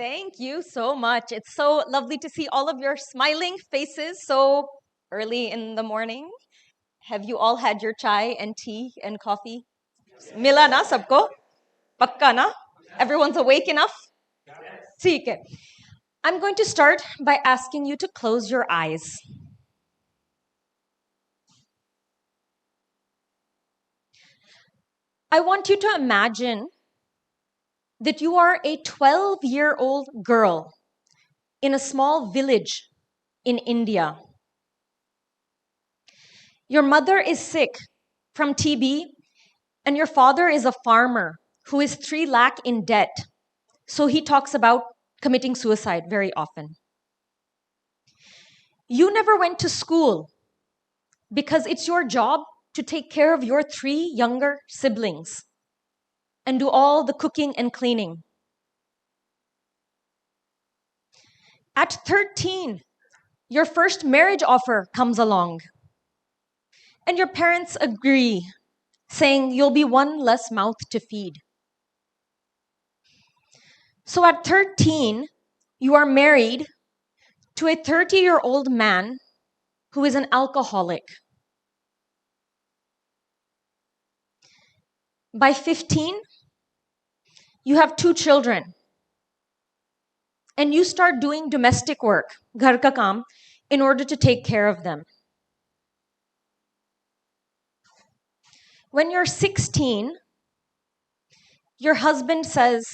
Thank you so much. It's so lovely to see all of your smiling faces so early in the morning. Have you all had your chai and tea and coffee? Mila na sabko? Pakka na? Everyone's awake enough? ठीक है. I'm going to start by asking you to close your eyes. I want you to imagine that you are a 12-year-old girl in a small village in India. Your mother is sick from TB, and your father is a farmer who is 3 lakh in debt. So he talks about committing suicide very often. You never went to school because it's your job to take care of your 3 younger siblings and do all the cooking and cleaning. At 13, your first marriage offer comes along, and your parents agree, saying you'll be one less mouth to feed. So at 13, you are married to a 30-year-old man who is an alcoholic. By 15, you have 2 children, and you start doing domestic work, ghar ka kaam, in order to take care of them. When you're 16, your husband says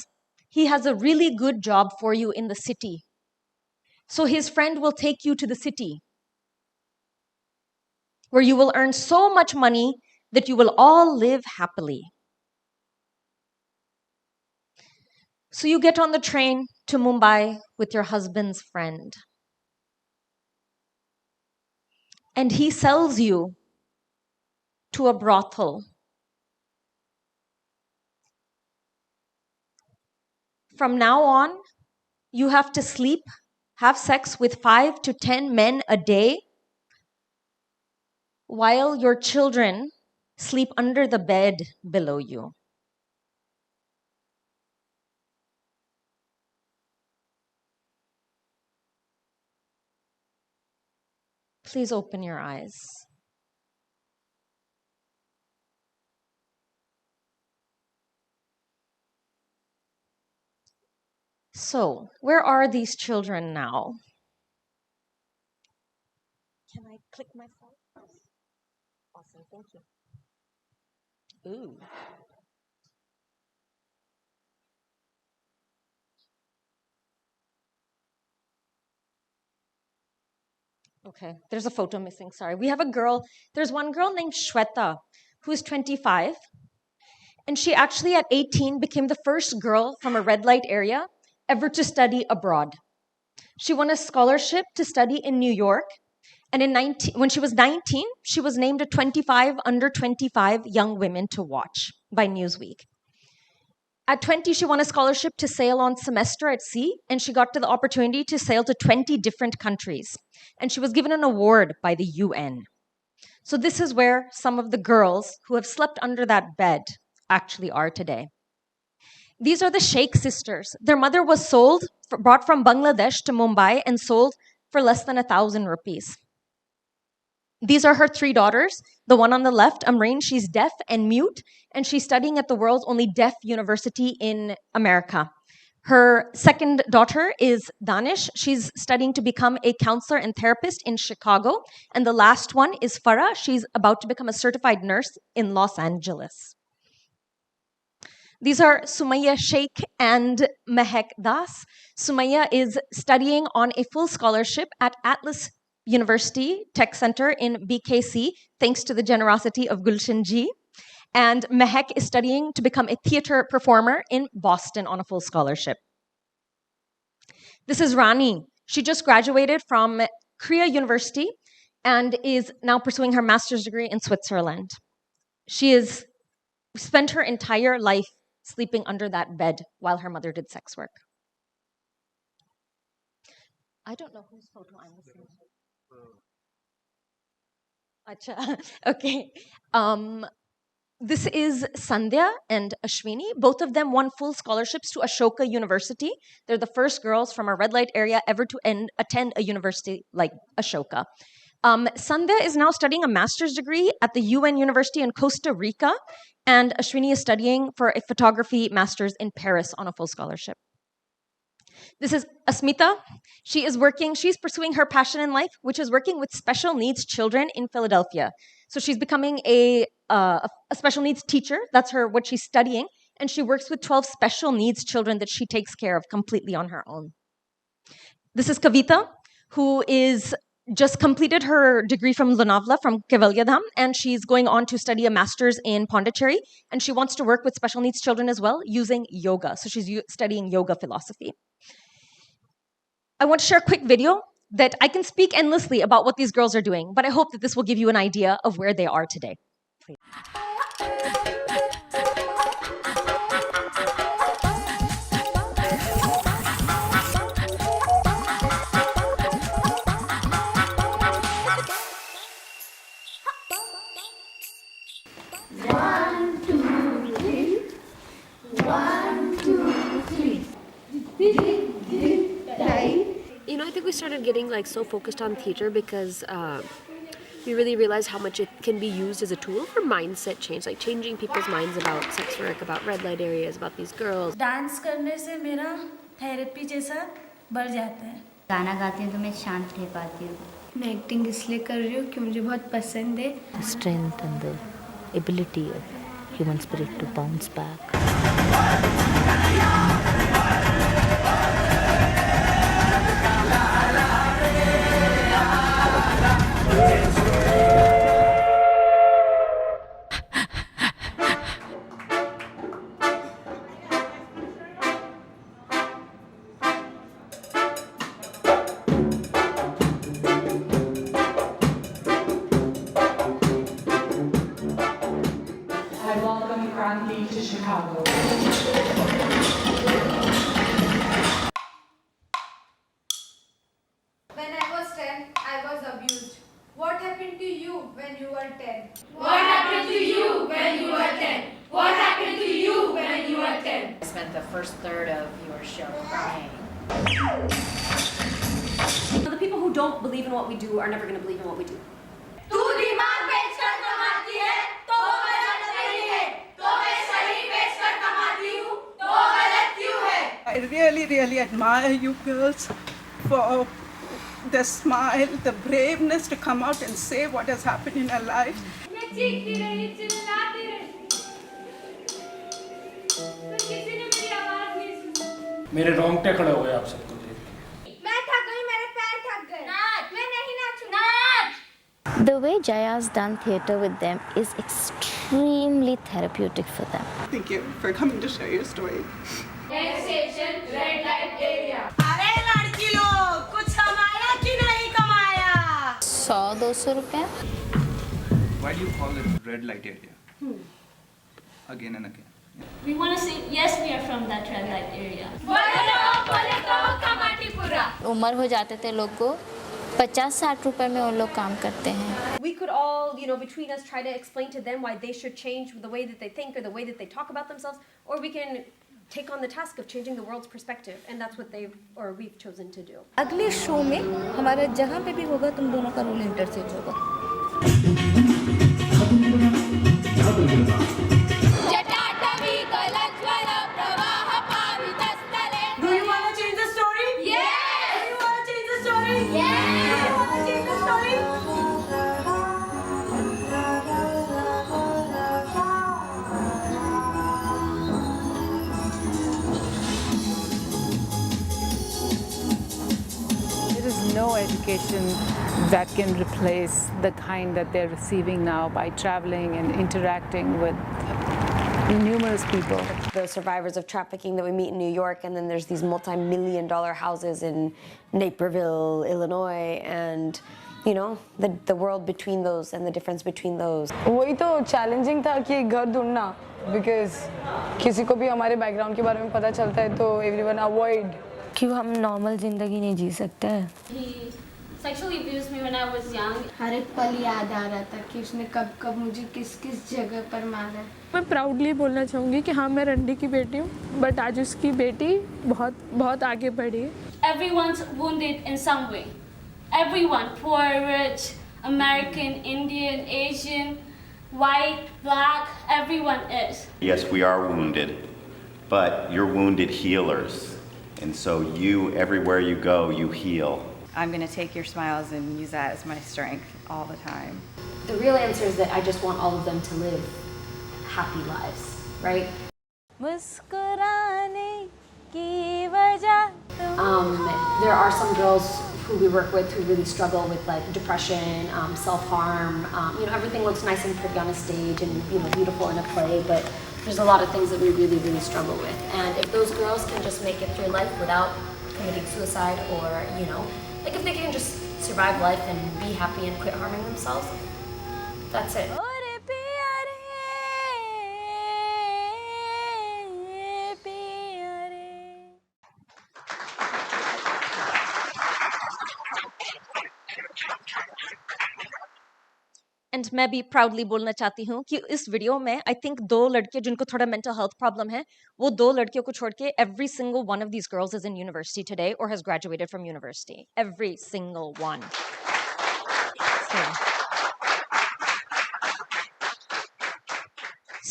he has a really good job for you in the city. So his friend will take you to the city, where you will earn so much money that you will all live happily. So you get on the train to Mumbai with your husband's friend. And he sells you to a brothel. From now on, you have to sleep, have sex with 5 to 10 men a day, while your children sleep under the bed below you. Please open your eyes. So, where are these children now? Can I click myself? Awesome, thank you. Ooh. Okay, there's a photo missing, sorry. We have a girl, there's one girl named Shweta, who is 25, and she actually at 18 became the first girl from a red light area ever to study abroad. She won a scholarship to study in New York, and when she was 19, she was named a 25 under 25 young women to watch by Newsweek. At 20, she won a scholarship to sail on semester at sea, and she got to the opportunity to sail to 20 different countries. And she was given an award by the UN. So this is where some of the girls who have slept under that bed actually are today. These are the Sheikh sisters. Their mother was brought from Bangladesh to Mumbai and sold for less than 1,000 rupees. These are her 3 daughters. The one on the left, Amreen, she's deaf and mute, and she's studying at the world's only deaf university in America. Her second daughter is Danish. She's studying to become a counselor and therapist in Chicago. And the last one is Farah. She's about to become a certified nurse in Los Angeles. These are Sumaya Sheikh and Mehek Das. Sumaya is studying on a full scholarship at Atlas University Tech Center in BKC, thanks to the generosity of Gulshan Ji. And Mehek is studying to become a theater performer in Boston on a full scholarship. This is Rani. She just graduated from Korea University and is now pursuing her master's degree in Switzerland. She has spent her entire life sleeping under that bed while her mother did sex work. I don't know whose photo I'm missing. Acha. Okay. This is Sandhya and Ashwini. Both of them won full scholarships to Ashoka University. They're the first girls from a red light area ever to attend a university like Ashoka. Sandhya is now studying a master's degree at the UN University in Costa Rica, and Ashwini is studying for a photography master's in Paris on a full scholarship. This is Asmita. She's pursuing her passion in life, which is working with special needs children in Philadelphia. So she's becoming a special needs teacher. That's what she's studying. And she works with 12 special needs children that she takes care of completely on her own. This is Kavita, who is just completed her degree from Lonavala, from Kevalyadham, and she's going on to study a master's in Pondicherry, and she wants to work with special needs children as well using yoga. So she's studying yoga philosophy. I want to share a quick video that I can speak endlessly about what these girls are doing, but I hope that this will give you an idea of where they are today. Please. You know, I think we started getting like so focused on theater because we really realized how much it can be used as a tool for mindset change, like changing people's minds about sex work, about red light areas, about these girls. Dance करने से मेरा therapy जैसा बढ़ जाता है. गाना गाती हूँ तो मैं शांत रह पाती हूँ. मैं एक्टिंग इसलिए कर रही हूँ कि मुझे बहुत पसंद है. The strength and the ability of human spirit to bounce back. I welcome Kranti to Chicago. When I was 10, I was abused. What happened to you when you were 10? What happened to you when you were 10? What happened to you when you were 10? I spent the first third of your show crying. The people who don't believe in what we do are never going to believe in what we do. तू दिमाग बेचकर कमाती है तो गलत नहीं है. तो मैं सही बेचकर कमाती हूँ तो गलत क्यों है? I really admire you girls for the smile, the braveness to come out and say what has happened in your life. मैं चीखती रही, चिल्लाती रही, पर किसी ने मेरी आवाज नहीं सुनी. मेरे रोंगटे खड़े हो गए आप सबको देख के. मैं थक गई, मेरे पैर थक गए. नाच. मैं नहीं नाचूंगी. नाच. The way Jaya's done theatre with them is extremely therapeutic for them. Thank you for coming to share your story. Next station, red light area. अरे लड़की लोग कुछ कमाया कि नहीं कमाया? 100-200 रुपए. Why do you call it red light area? Again and again. We want to say yes, we are from that red light area. बोले तो कमाटीपुरा. उम्र हो जाते थे लोग को 50-60 रुपए में वो लोग काम करते हैं. We could all, between us try to explain to them why they should change the way that they think or the way that they talk about themselves, or we can take on the task of changing the world's perspective, and that's what we've chosen to do. अगले show में हमारा जहाँ पे भी होगा तुम दोनों का रोल इंटरचेंज होगा. जटाटवी कलज्वल प्रवाह पावितस्थले. Do you want to change the story? Yes. Do you want to change the story? Yes. Do you want to change the story? There is no education that can replace the kind that they're receiving now by traveling and interacting with numerous people. The survivors of trafficking that we meet in New York, and then there's these multi-million-dollar houses in Naperville, Illinois, and the world between those and the difference between those. वही तो challenging था कि घर ढूंढना, because किसी को भी हमारे बैकग्राउंड के बारे में पता चलता है तो everyone avoid. क्यों हम नॉर्मल जिंदगी नहीं जी सकते? sexually abused me when I was young. हर एक पल याद आ रहा था कि उसने कब कब मुझे किस किस जगह पर मारा। मैं प्राउडली बोलना चाहूँगी कि हाँ मैं रंडी की बेटी हूँ, बट आज उसकी बेटी बहुत बहुत आगे बढ़ी है। Everyone's wounded in some way. Everyone, poor, rich, American, Indian, Asian, white, black, everyone is. Yes, we are wounded, but you're wounded healers. And so you, everywhere you go, you heal. I'm going to take your smiles and use that as my strength all the time. The real answer is that I just want all of them to live happy lives, right? There are some girls who we work with who really struggle with like depression, self-harm. Everything looks nice and pretty on a stage and beautiful in a play, but there's a lot of things that we really, really struggle with. And if those girls can just make it through life without committing suicide or, like if they can just survive life and be happy and quit harming themselves, that's it. And मैं भी proudly बोलना चाहती हूँ कि इस video में I think 2 लड़के जिनको थोड़ा मेंटल हेल्थ प्रॉब्लम है, वो 2 लड़कियों को छोड़ के every single one of these girls is in university today और has graduated from university, every single one.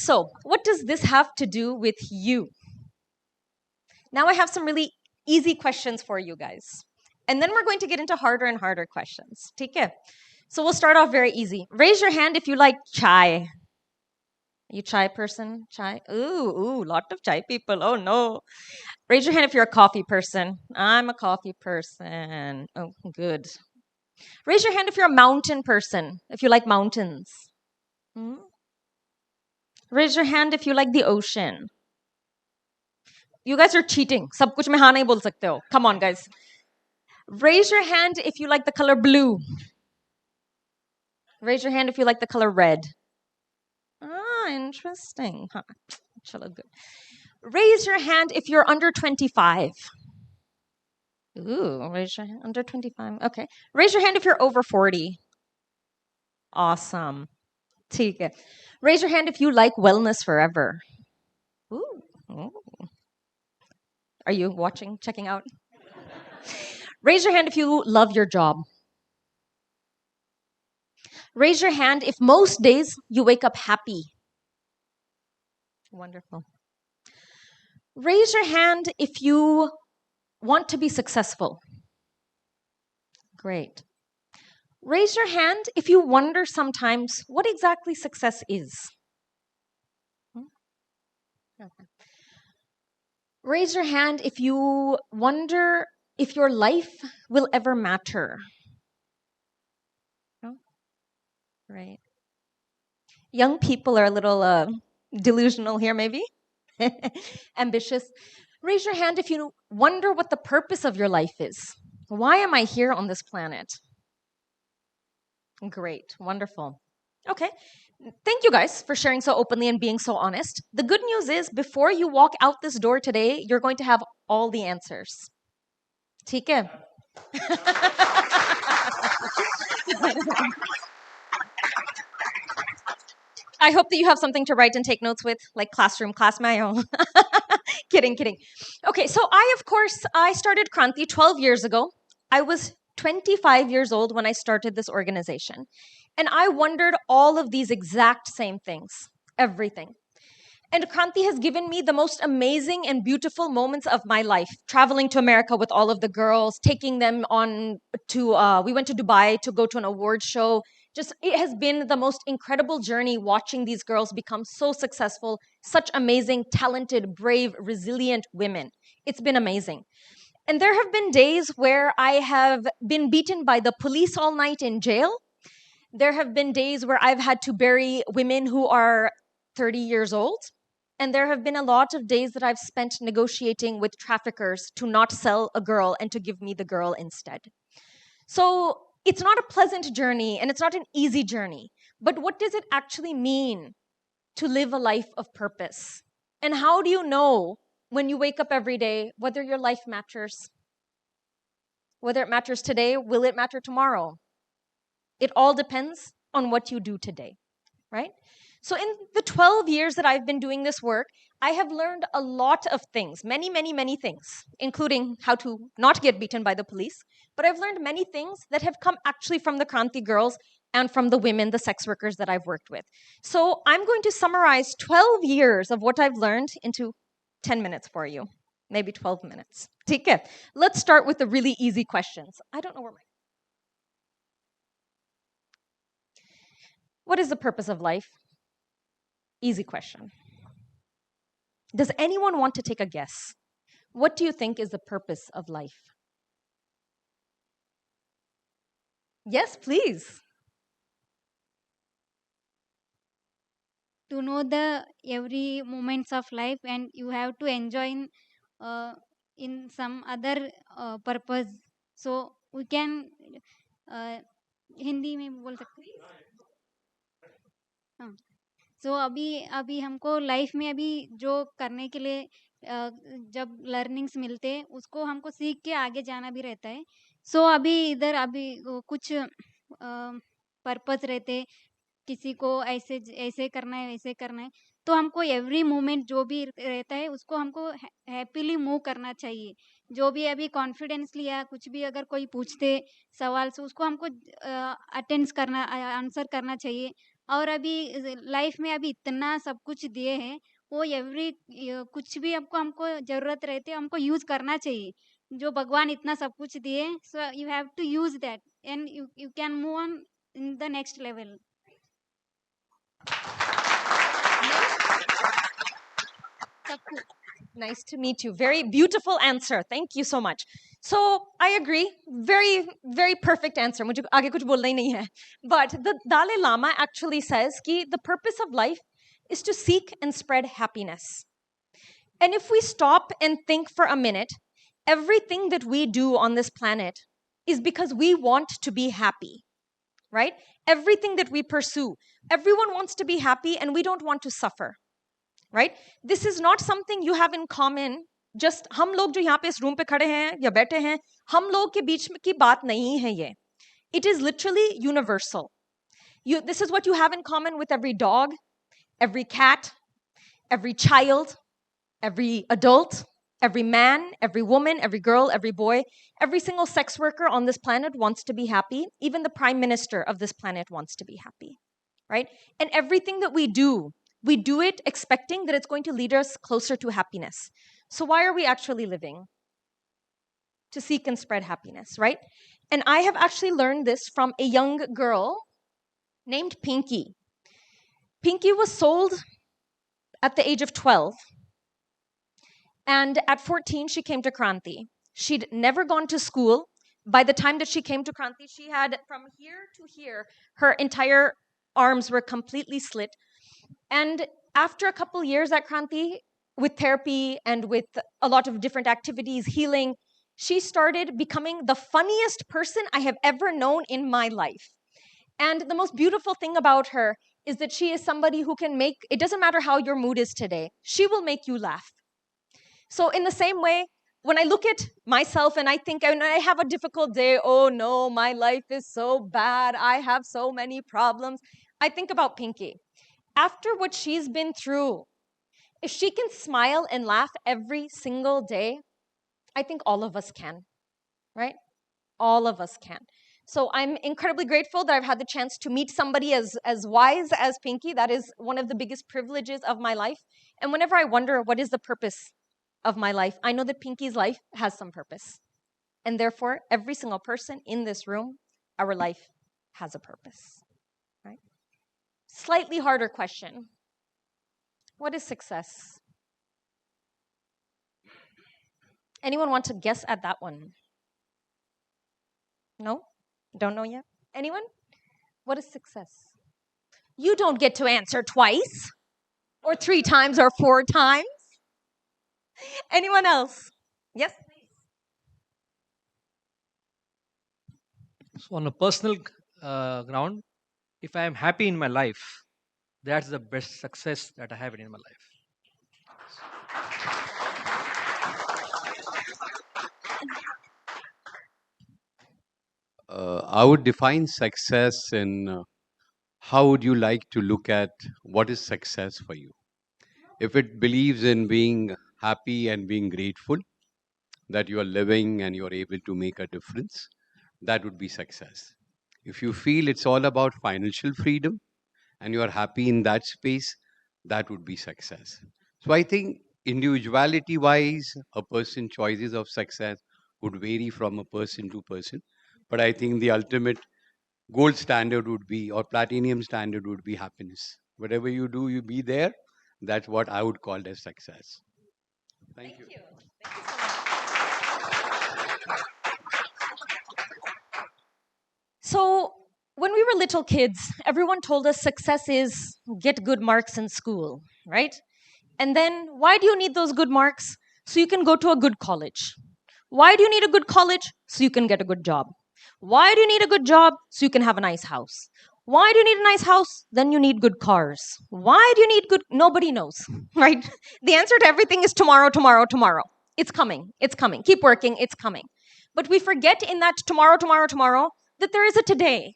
So, what does this have to do with you? Now I have some really easy questions for you guys. And then we're going to get into harder and harder questions. ठीक है? So we'll start off very easy. Raise your hand if you like chai. You chai person? Chai? Ooh, lot of chai people. Oh no. Raise your hand if you're a coffee person. I'm a coffee person. Oh, good. Raise your hand if you're a mountain person, if you like mountains. Hmm? Raise your hand if you like the ocean. You guys are cheating. सब कुछ में हाँ नहीं बोल सकते हो. Come on, guys. Raise your hand if you like the color blue. Raise your hand if you like the color red. Ah, interesting. Huh. Chalo, good. Raise your hand if you're under 25. Ooh, raise your hand under 25. Okay. Raise your hand if you're over 40. Awesome. ठीक है. Raise your hand if you like wellness forever. Ooh. Ooh. Are you watching, checking out? Raise your hand if you love your job. Raise your hand if most days you wake up happy. Wonderful. Raise your hand if you want to be successful. Great. Raise your hand if you wonder sometimes what exactly success is. Okay. Raise your hand if you wonder if your life will ever matter. Right. Young people are a little delusional here, maybe. Ambitious. Raise your hand if you wonder what the purpose of your life is. Why am I here on this planet? Great. Wonderful. Okay. Thank you guys for sharing so openly and being so honest. The good news is, before you walk out this door today, you're going to have all the answers. ठीक है? I hope that you have something to write and take notes with, like class mayo. Kidding. Okay, so I started Kranti 12 years ago. I was 25 years old when I started this organization. And I wondered all of these exact same things, everything. And Kranti has given me the most amazing and beautiful moments of my life, traveling to America with all of the girls, taking them on to, we went to Dubai to go to an award show. Just, it has been the most incredible journey watching these girls become so successful, such amazing, talented, brave, resilient women. It's been amazing. And there have been days where I have been beaten by the police all night in jail. There have been days where I've had to bury women who are 30 years old. And there have been a lot of days that I've spent negotiating with traffickers to not sell a girl and to give me the girl instead. So it's not a pleasant journey and it's not an easy journey. But what does it actually mean to live a life of purpose? And how do you know when you wake up every day whether your life matters? Whether it matters today, will it matter tomorrow? It all depends on what you do today, right? So in the 12 years that I've been doing this work, I have learned a lot of things, many, many, many things, including how to not get beaten by the police. But I've learned many things that have come actually from the Kranti girls and from the women, the sex workers that I've worked with. So I'm going to summarize 12 years of what I've learned into 10 minutes for you, maybe 12 minutes. Take it. Let's start with the really easy questions. I don't know where my... What is the purpose of life? Easy question. Does anyone want to take a guess? What do you think is the purpose of life? Yes, please. To know the every moments of life, and you have to enjoy in some other purpose. So we can Hindi में बोल सकते हैं. हाँ. सो अभी हमको life में अभी जो करने के लिए जब लर्निंग्स मिलते हैं उसको हमको सीख के आगे जाना भी रहता है. सो अभी कुछ पर्पस रहते, किसी को ऐसे ऐसे करना है, वैसे करना है, तो हमको एवरी मोमेंट जो भी रहता है उसको हमको हैप्पीली मूव करना चाहिए. जो भी अभी कॉन्फिडेंस लिया, कुछ भी अगर कोई पूछते सवाल से उसको हमको अटेंड करना, आंसर करना चाहिए. और अभी लाइफ में अभी इतना सब कुछ दिए हैं, वो एवरी कुछ भी हमको ज़रूरत रहती है हमको यूज़ करना चाहिए. जो भगवान इतना सब कुछ दिए, so you have to use that and you can move on in the next level. Nice to meet you. Very beautiful answer. Thank you so much. So I agree. Very, very perfect answer. मुझे आगे कुछ बोलना ही नहीं है. But the Dalai Lama actually says कि the purpose of life is to seek and spread happiness. And if we stop and think for a minute, everything that we do on this planet is because we want to be happy, right? Everything that we pursue, everyone wants to be happy and we don't want to suffer. Right? This is not something you have in common. Just हम लोग जो यहाँ पे इस room पे खड़े हैं या बैठे हैं, हम लोग के बीच की बात नहीं है ये. It is literally universal. This is what you have in common with every dog, every cat, every child, every adult, every man, every woman, every girl, every boy. Every single sex worker on this planet wants to be happy. Even the prime minister of this planet wants to be happy. Right? And everything that we do it expecting that it's going to lead us closer to happiness. So why are we actually living? To seek and spread happiness, right? And I have actually learned this from a young girl named Pinky. Pinky was sold at the age of 12. And at 14, she came to Kranti. She'd never gone to school. By the time that she came to Kranti, she had from here to here, her entire arms were completely slit. And after a couple years at Kranti, with therapy and with a lot of different activities, healing, she started becoming the funniest person I have ever known in my life. And the most beautiful thing about her is that she is somebody who can make, it doesn't matter how your mood is today, she will make you laugh. So in the same way, when I look at myself and I think when I have a difficult day, oh no, my life is so bad, I have so many problems, I think about Pinky. After what she's been through, if she can smile and laugh every single day, I think all of us can, right? All of us can. So I'm incredibly grateful that I've had the chance to meet somebody as wise as Pinky. That is one of the biggest privileges of my life. And whenever I wonder what is the purpose of my life, I know that Pinky's life has some purpose. And therefore, every single person in this room, our life has a purpose. Slightly harder question. What is success? Anyone want to guess at that one? No? Don't know yet? Anyone? What is success? You don't get to answer twice, or 3 times, or 4 times. Anyone else? Yes, please. So on a personal ground, if I am happy in my life, that's the best success that I have in my life. I would define success in how would you like to look at what is success for you? If it believes in being happy and being grateful that you are living and you are able to make a difference, that would be success. If you feel it's all about financial freedom and you are happy in that space, that would be success. So I think individuality wise, a person's choices of success would vary from a person to person. But I think the ultimate gold standard would be, or platinum standard would be happiness. Whatever you do, you be there. That's what I would call as success. Thank you. So, when we were little kids, everyone told us success is get good marks in school, right? And then, why do you need those good marks? So you can go to a good college. Why do you need a good college? So you can get a good job. Why do you need a good job? So you can have a nice house. Why do you need a nice house? Then you need good cars. Why do you need good? Nobody knows, right? The answer to everything is tomorrow, tomorrow, tomorrow. It's coming. It's coming. Keep working. It's coming. But we forget in that tomorrow, tomorrow, tomorrow that there is a today.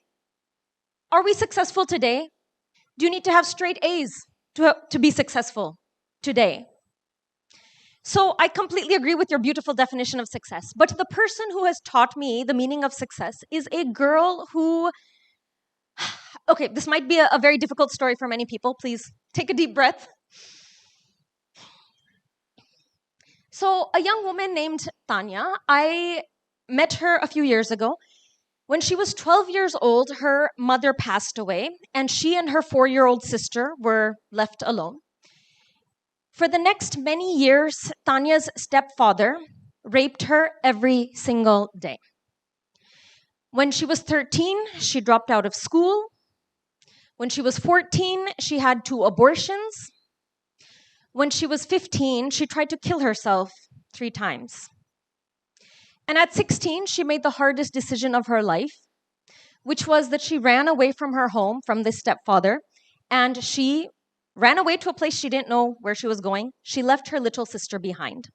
Are we successful today? Do you need to have straight A's to be successful today? So I completely agree with your beautiful definition of success. But the person who has taught me the meaning of success is a girl who, okay, this might be a very difficult story for many people. Please take a deep breath. So a young woman named Tanya, I met her a few years ago. When she was 12 years old, her mother passed away, and she and her 4-year-old sister were left alone. For the next many years, Tanya's stepfather raped her every single day. When she was 13, she dropped out of school. When she was 14, she had 2 abortions. When she was 15, she tried to kill herself 3 times. And at 16, she made the hardest decision of her life, which was that she ran away from her home, from this stepfather, and she ran away to a place she didn't know where she was going. She left her little sister behind.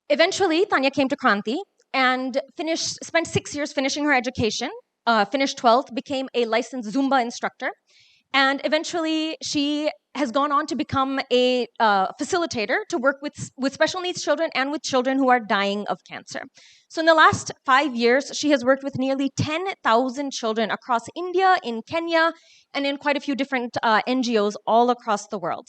Eventually, Tanya came to Kranti and spent 6 years finishing her education, finished 12th, became a licensed Zumba instructor, and eventually she has gone on to become a facilitator to work with special needs children and with children who are dying of cancer. So in the last 5 years, she has worked with nearly 10,000 children across India, in Kenya, and in quite a few different NGOs all across the world.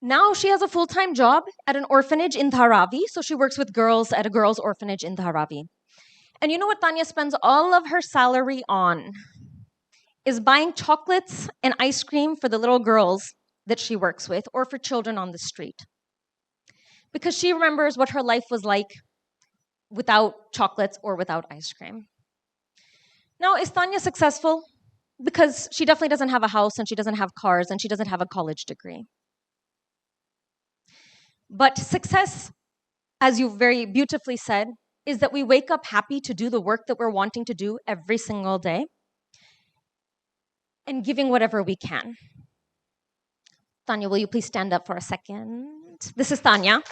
Now she has a full-time job at an orphanage in Dharavi, so she works with girls at a girls' orphanage in Dharavi. And you know what Tanya spends all of her salary on? Is buying chocolates and ice cream for the little girls that she works with or for children on the street. Because she remembers what her life was like without chocolates or without ice cream. Now, is Tanya successful? Because she definitely doesn't have a house and she doesn't have cars and she doesn't have a college degree. But success, as you very beautifully said, is that we wake up happy to do the work that we're wanting to do every single day and giving whatever we can. Tanya, will you please stand up for a second? This is Tanya.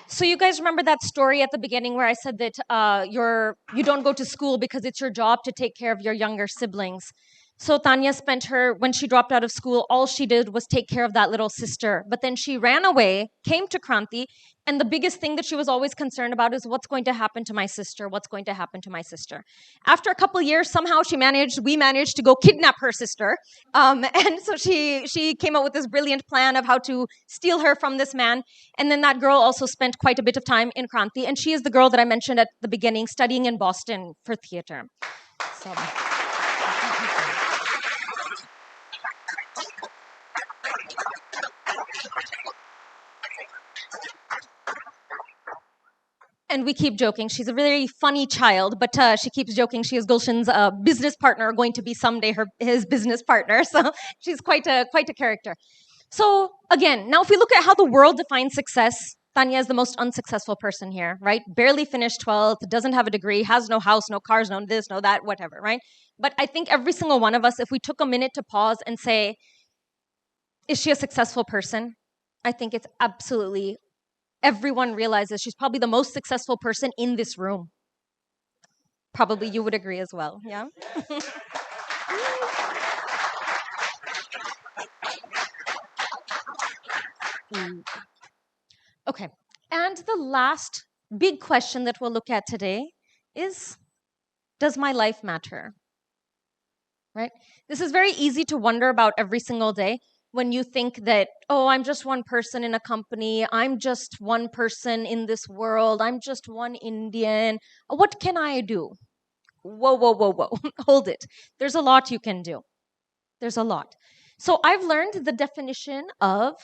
So you guys remember that story at the beginning where I said that you don't go to school because it's your job to take care of your younger siblings. So Tanya spent when she dropped out of school, all she did was take care of that little sister. But then she ran away, came to Kranti, and the biggest thing that she was always concerned about is what's going to happen to my sister? What's going to happen to my sister? After a couple years, somehow we managed to go kidnap her sister. And so she came up with this brilliant plan of how to steal her from this man. And then that girl also spent quite a bit of time in Kranti. And she is the girl that I mentioned at the beginning, studying in Boston for theater. So... And we keep joking. She's a very funny child, but she keeps joking. She is Gulshan's business partner, going to be someday his business partner. So she's quite a character. So again, now if we look at how the world defines success, Tanya is the most unsuccessful person here, right? Barely finished 12th, doesn't have a degree, has no house, no cars, no this, no that, whatever, right? But I think every single one of us, if we took a minute to pause and say, is she a successful person? I think it's absolutely... Everyone realizes she's probably the most successful person in this room. Probably you would agree as well, yeah? Okay, and the last big question that we'll look at today is, does my life matter? Right? This is very easy to wonder about every single day when you think that, oh, I'm just one person in a company, I'm just one person in this world, I'm just one Indian, what can I do? Whoa, whoa, whoa, whoa, hold it. There's a lot you can do. There's a lot. So I've learned the definition of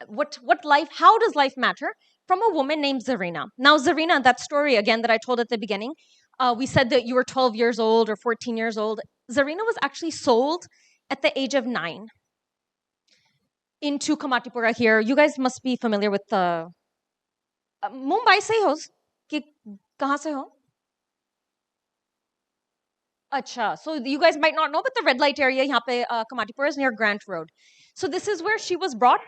what life, how does life matter, from a woman named Zarina. Now, Zarina, that story again that I told at the beginning, we said that you were 12 years old or 14 years old. Zarina was actually sold at the age of 9 into Kamatipura here. You guys must be familiar with the Mumbai se ho कि कहाँ से हो? Acha, so you guys might not know, but the red light area यहाँ पे Kamatipura is near Grant Road. So this is where she was brought.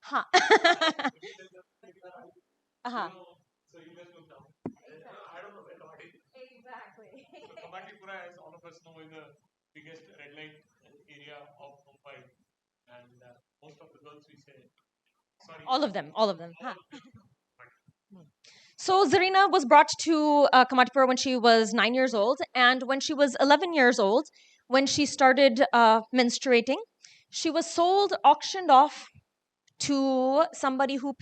Huh. Uh-huh. Exactly. So Kamatipura, as all of us know, is the biggest red light area of Mumbai, and most of the girls we say, sorry. All of them. Huh. So Zarina was brought to Kamatipura when she was 9 years old, and when she was 11 years old, when she started menstruating, she was sold, auctioned off to somebody who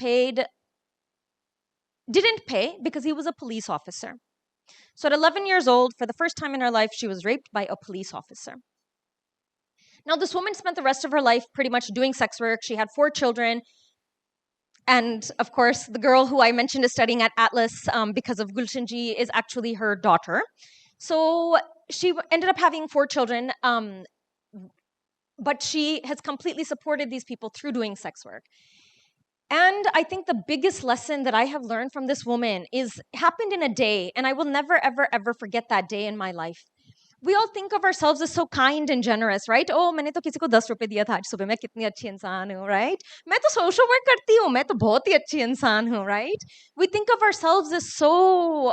didn't pay because he was a police officer. So at 11 years old, for the first time in her life, she was raped by a police officer. Now, this woman spent the rest of her life pretty much doing sex work. She had 4 children. And of course, the girl who I mentioned is studying at Atlas because of Gulshanji is actually her daughter. So she ended up having 4 children, but she has completely supported these people through doing sex work. And I think the biggest lesson that I have learned from this woman happened in a day, and I will never, ever, ever forget that day in my life. We all think of ourselves as so kind and generous, right? Oh, मैंने तो किसी को 10 रुपए दिया था आज सुबह, मैं कितनी अच्छी इंसान हूँ, right? मैं तो social work करती हूँ, मैं तो बहुत ही अच्छी इंसान हूँ, right? We think of ourselves as so,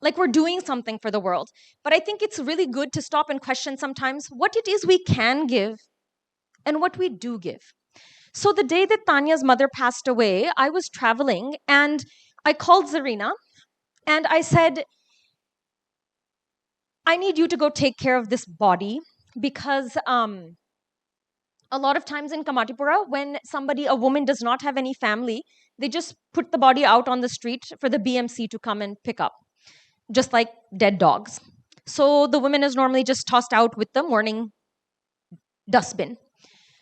like we're doing something for the world. But I think it's really good to stop and question sometimes what it is we can give and what we do give. So the day that Tanya's mother passed away, I was traveling and I called Zarina and I said, I need you to go take care of this body because a lot of times in Kamatipura, when a woman does not have any family, they just put the body out on the street for the BMC to come and pick up, just like dead dogs. So the woman is normally just tossed out with the morning dustbin.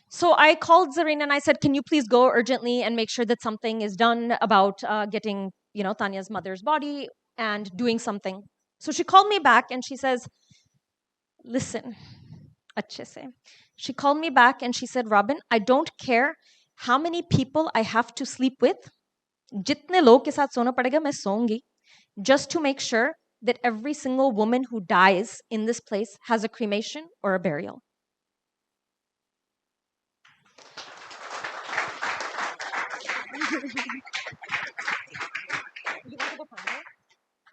So I called Zarina and I said, can you please go urgently and make sure that something is done about getting, Tanya's mother's body and doing something. So she called me back and she says, listen, अच्छे से. She called me back and she said, Robin, I don't care how many people I have to sleep with. जितने लोग के साथ सोना पड़ेगा मैं सोऊंगी, just to make sure that every single woman who dies in this place has a cremation or a burial.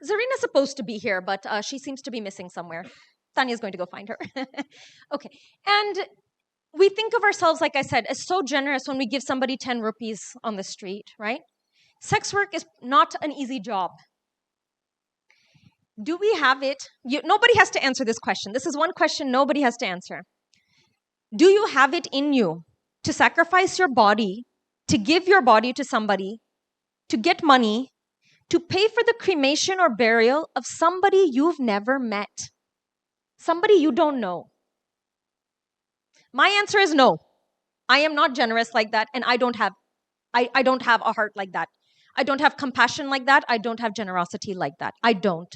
Zarina's supposed to be here, but she seems to be missing somewhere. Tanya's going to go find her. Okay. And we think of ourselves, like I said, as so generous when we give somebody 10 rupees on the street, right? Sex work is not an easy job. Do we have it? Nobody has to answer this question. This is one question nobody has to answer. Do you have it in you to sacrifice your body, to give your body to somebody, to get money, to pay for the cremation or burial of somebody you've never met, somebody you don't know? My answer is no. I am not generous like that, and I don't have a heart like that. I don't have compassion like that. I don't have generosity like that. I don't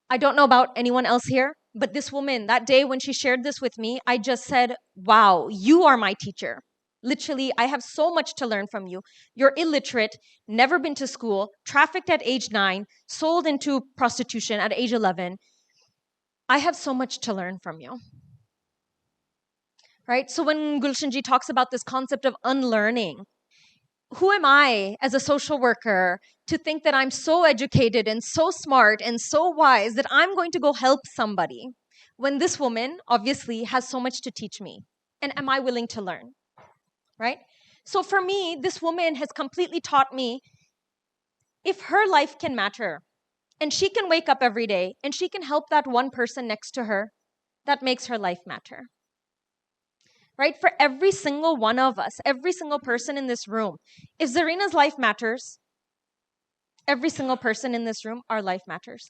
know about anyone else here, but this woman, that day when she shared this with me, I just said, wow, you are my teacher. Literally, I have so much to learn from you. You're illiterate, never been to school, trafficked at age 9, sold into prostitution at age 11. I have so much to learn from you. Right? So when Gulshanji talks about this concept of unlearning, who am I as a social worker to think that I'm so educated and so smart and so wise that I'm going to go help somebody when this woman obviously has so much to teach me? And am I willing to learn? Right? So for me, this woman has completely taught me if her life can matter and she can wake up every day and she can help that one person next to her, that makes her life matter. Right? For every single one of us, every single person in this room, if Zarina's life matters, every single person in this room, our life matters.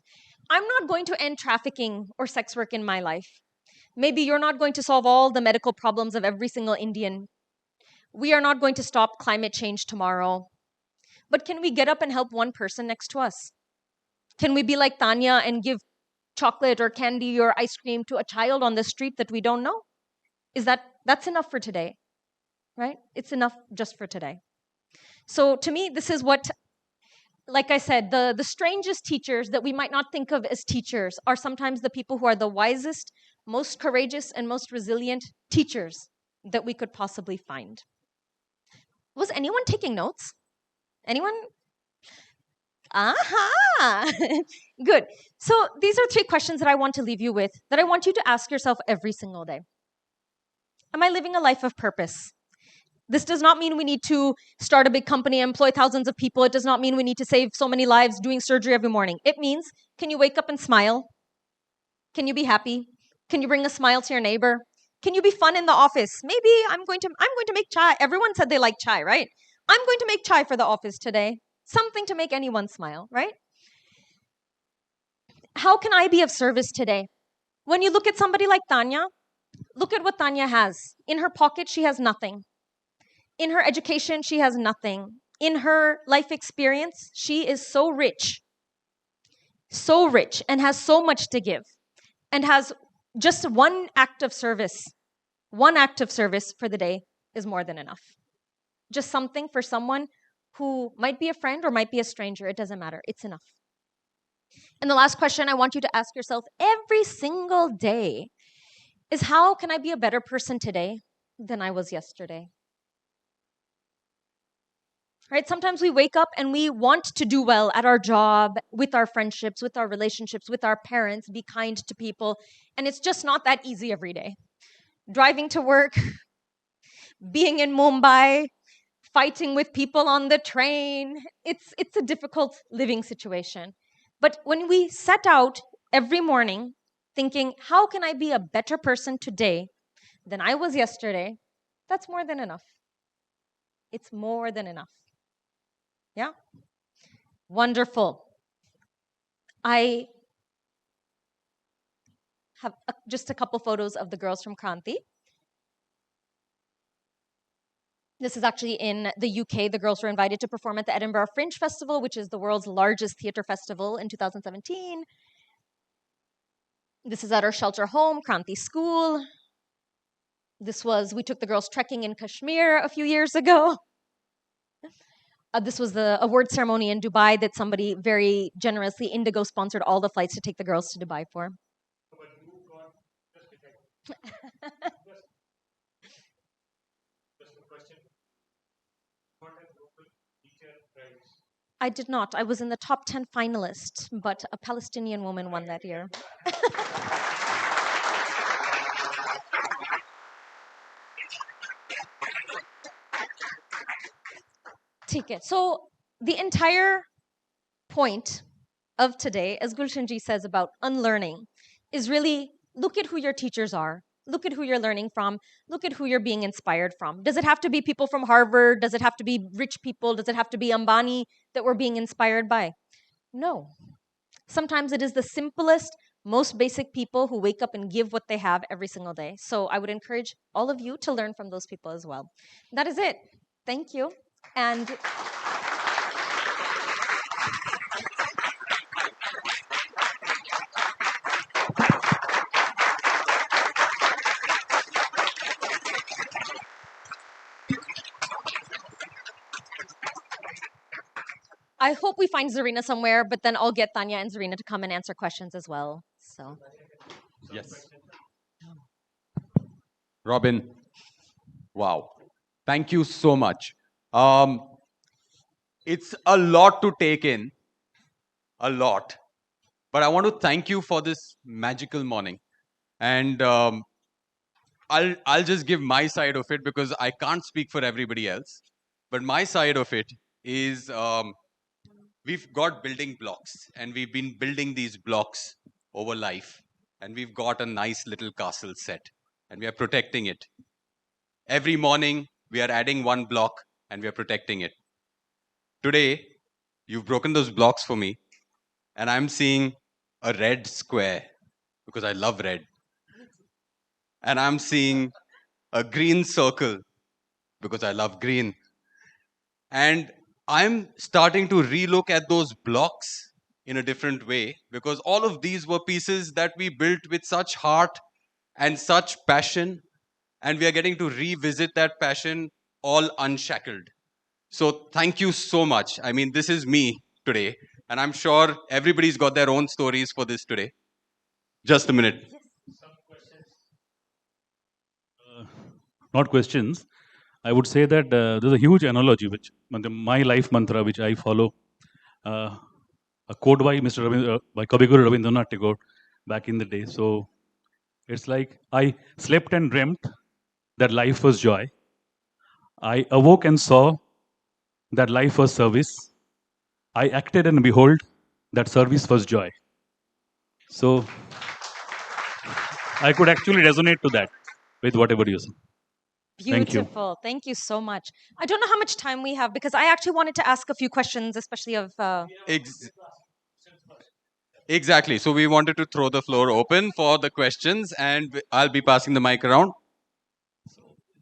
I'm not going to end trafficking or sex work in my life. Maybe you're not going to solve all the medical problems of every single Indian. We are not going to stop climate change tomorrow. But can we get up and help one person next to us? Can we be like Tanya and give chocolate or candy or ice cream to a child on the street that we don't know? That's enough for today, right? It's enough just for today. So to me, this is what, like I said, the strangest teachers that we might not think of as teachers are sometimes the people who are the wisest, most courageous, and most resilient teachers that we could possibly find. Was anyone taking notes? Anyone? Aha! Good. So these are 3 questions that I want to leave you with, that I want you to ask yourself every single day. Am I living a life of purpose? This does not mean we need to start a big company, employ thousands of people. It does not mean we need to save so many lives doing surgery every morning. It means, can you wake up and smile? Can you be happy? Can you bring a smile to your neighbor? Can you be fun in the office? Maybe I'm going to make chai. Everyone said they like chai, right? I'm going to make chai for the office today. Something to make anyone smile, right? How can I be of service today? When you look at somebody like Tanya, look at what Tanya has. In her pocket, she has nothing. In her education, she has nothing. In her life experience, she is so rich, and has so much to give, and has just one act of service. One act of service for the day is more than enough. Just something for someone who might be a friend or might be a stranger. It doesn't matter. It's enough. And the last question I want you to ask yourself every single day is, how can I be a better person today than I was yesterday? Right? Sometimes we wake up and we want to do well at our job, with our friendships, with our relationships, with our parents, be kind to people. And it's just not that easy every day. Driving to work, being in Mumbai, fighting with people on the train. It's a difficult living situation. But when we set out every morning thinking, how can I be a better person today than I was yesterday? That's more than enough. It's more than enough. Yeah? Wonderful. I have just a couple photos of the girls from Kranti. This is actually in the UK. The girls were invited to perform at the Edinburgh Fringe Festival, which is the world's largest theatre festival, in 2017. This is at our shelter home, Kranti School. We took the girls trekking in Kashmir a few years ago. This was the award ceremony in Dubai that somebody very generously, Indigo sponsored all the flights to take the girls to Dubai for. Just a question. What a local teacher drives I did not. I was in the top 10 finalists, but a Palestinian woman won that year. Take it. So the entire point of today, as Gulshan ji says about unlearning, is really look at who your teachers are. Look at who you're learning from. Look at who you're being inspired from. Does it have to be people from Harvard? Does it have to be rich people? Does it have to be Ambani that we're being inspired by? No. Sometimes it is the simplest, most basic people who wake up and give what they have every single day. So I would encourage all of you to learn from those people as well. That is it. Thank you. And I hope we find Zarina somewhere, but then I'll get Tanya and Zarina to come and answer questions as well. So, yes. Robin, wow. Thank you so much. It's a lot to take in, a lot. But I want to thank you for this magical morning. And I'll just give my side of it because I can't speak for everybody else. But my side of it is we've got building blocks, and we've been building these blocks over life, and we've got a nice little castle set, and we are protecting it. Every morning, we are adding one block, and we are protecting it. Today, you've broken those blocks for me, and I'm seeing a red square because I love red. And I'm seeing a green circle because I love green. And I'm starting to relook at those blocks in a different way because all of these were pieces that we built with such heart and such passion, and we are getting to revisit that passion all unshackled. So thank you so much. I mean, this is me today, and I'm sure everybody's got their own stories for this today. Just a minute. Not questions. I would say that there's a huge analogy, which my life mantra, which I follow, a quote by by Kabiguru Rabindranath Tagore back in the day. So it's like I slept and dreamt that life was joy. I awoke and saw that life was service. I acted and behold that service was joy. So I could actually resonate to that with whatever you said. Thank you. beautiful. Thank you so much. I don't know how much time we have because I actually wanted to ask a few questions, especially of. Exactly. So we wanted to throw the floor open for the questions, and I'll be passing the mic around.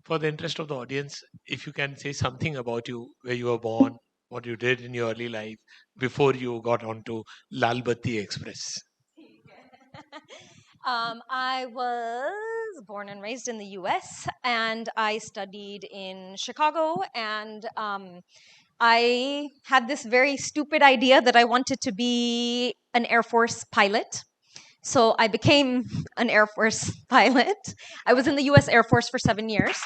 For the interest of the audience, if you can say something about you, where you were born, what you did in your early life before you got onto Lal Batti Express. I was born and raised in the US, and I studied in Chicago, and I had this very stupid idea that I wanted to be an Air Force pilot. So I became an Air Force pilot. I was in the US Air Force for 7 years.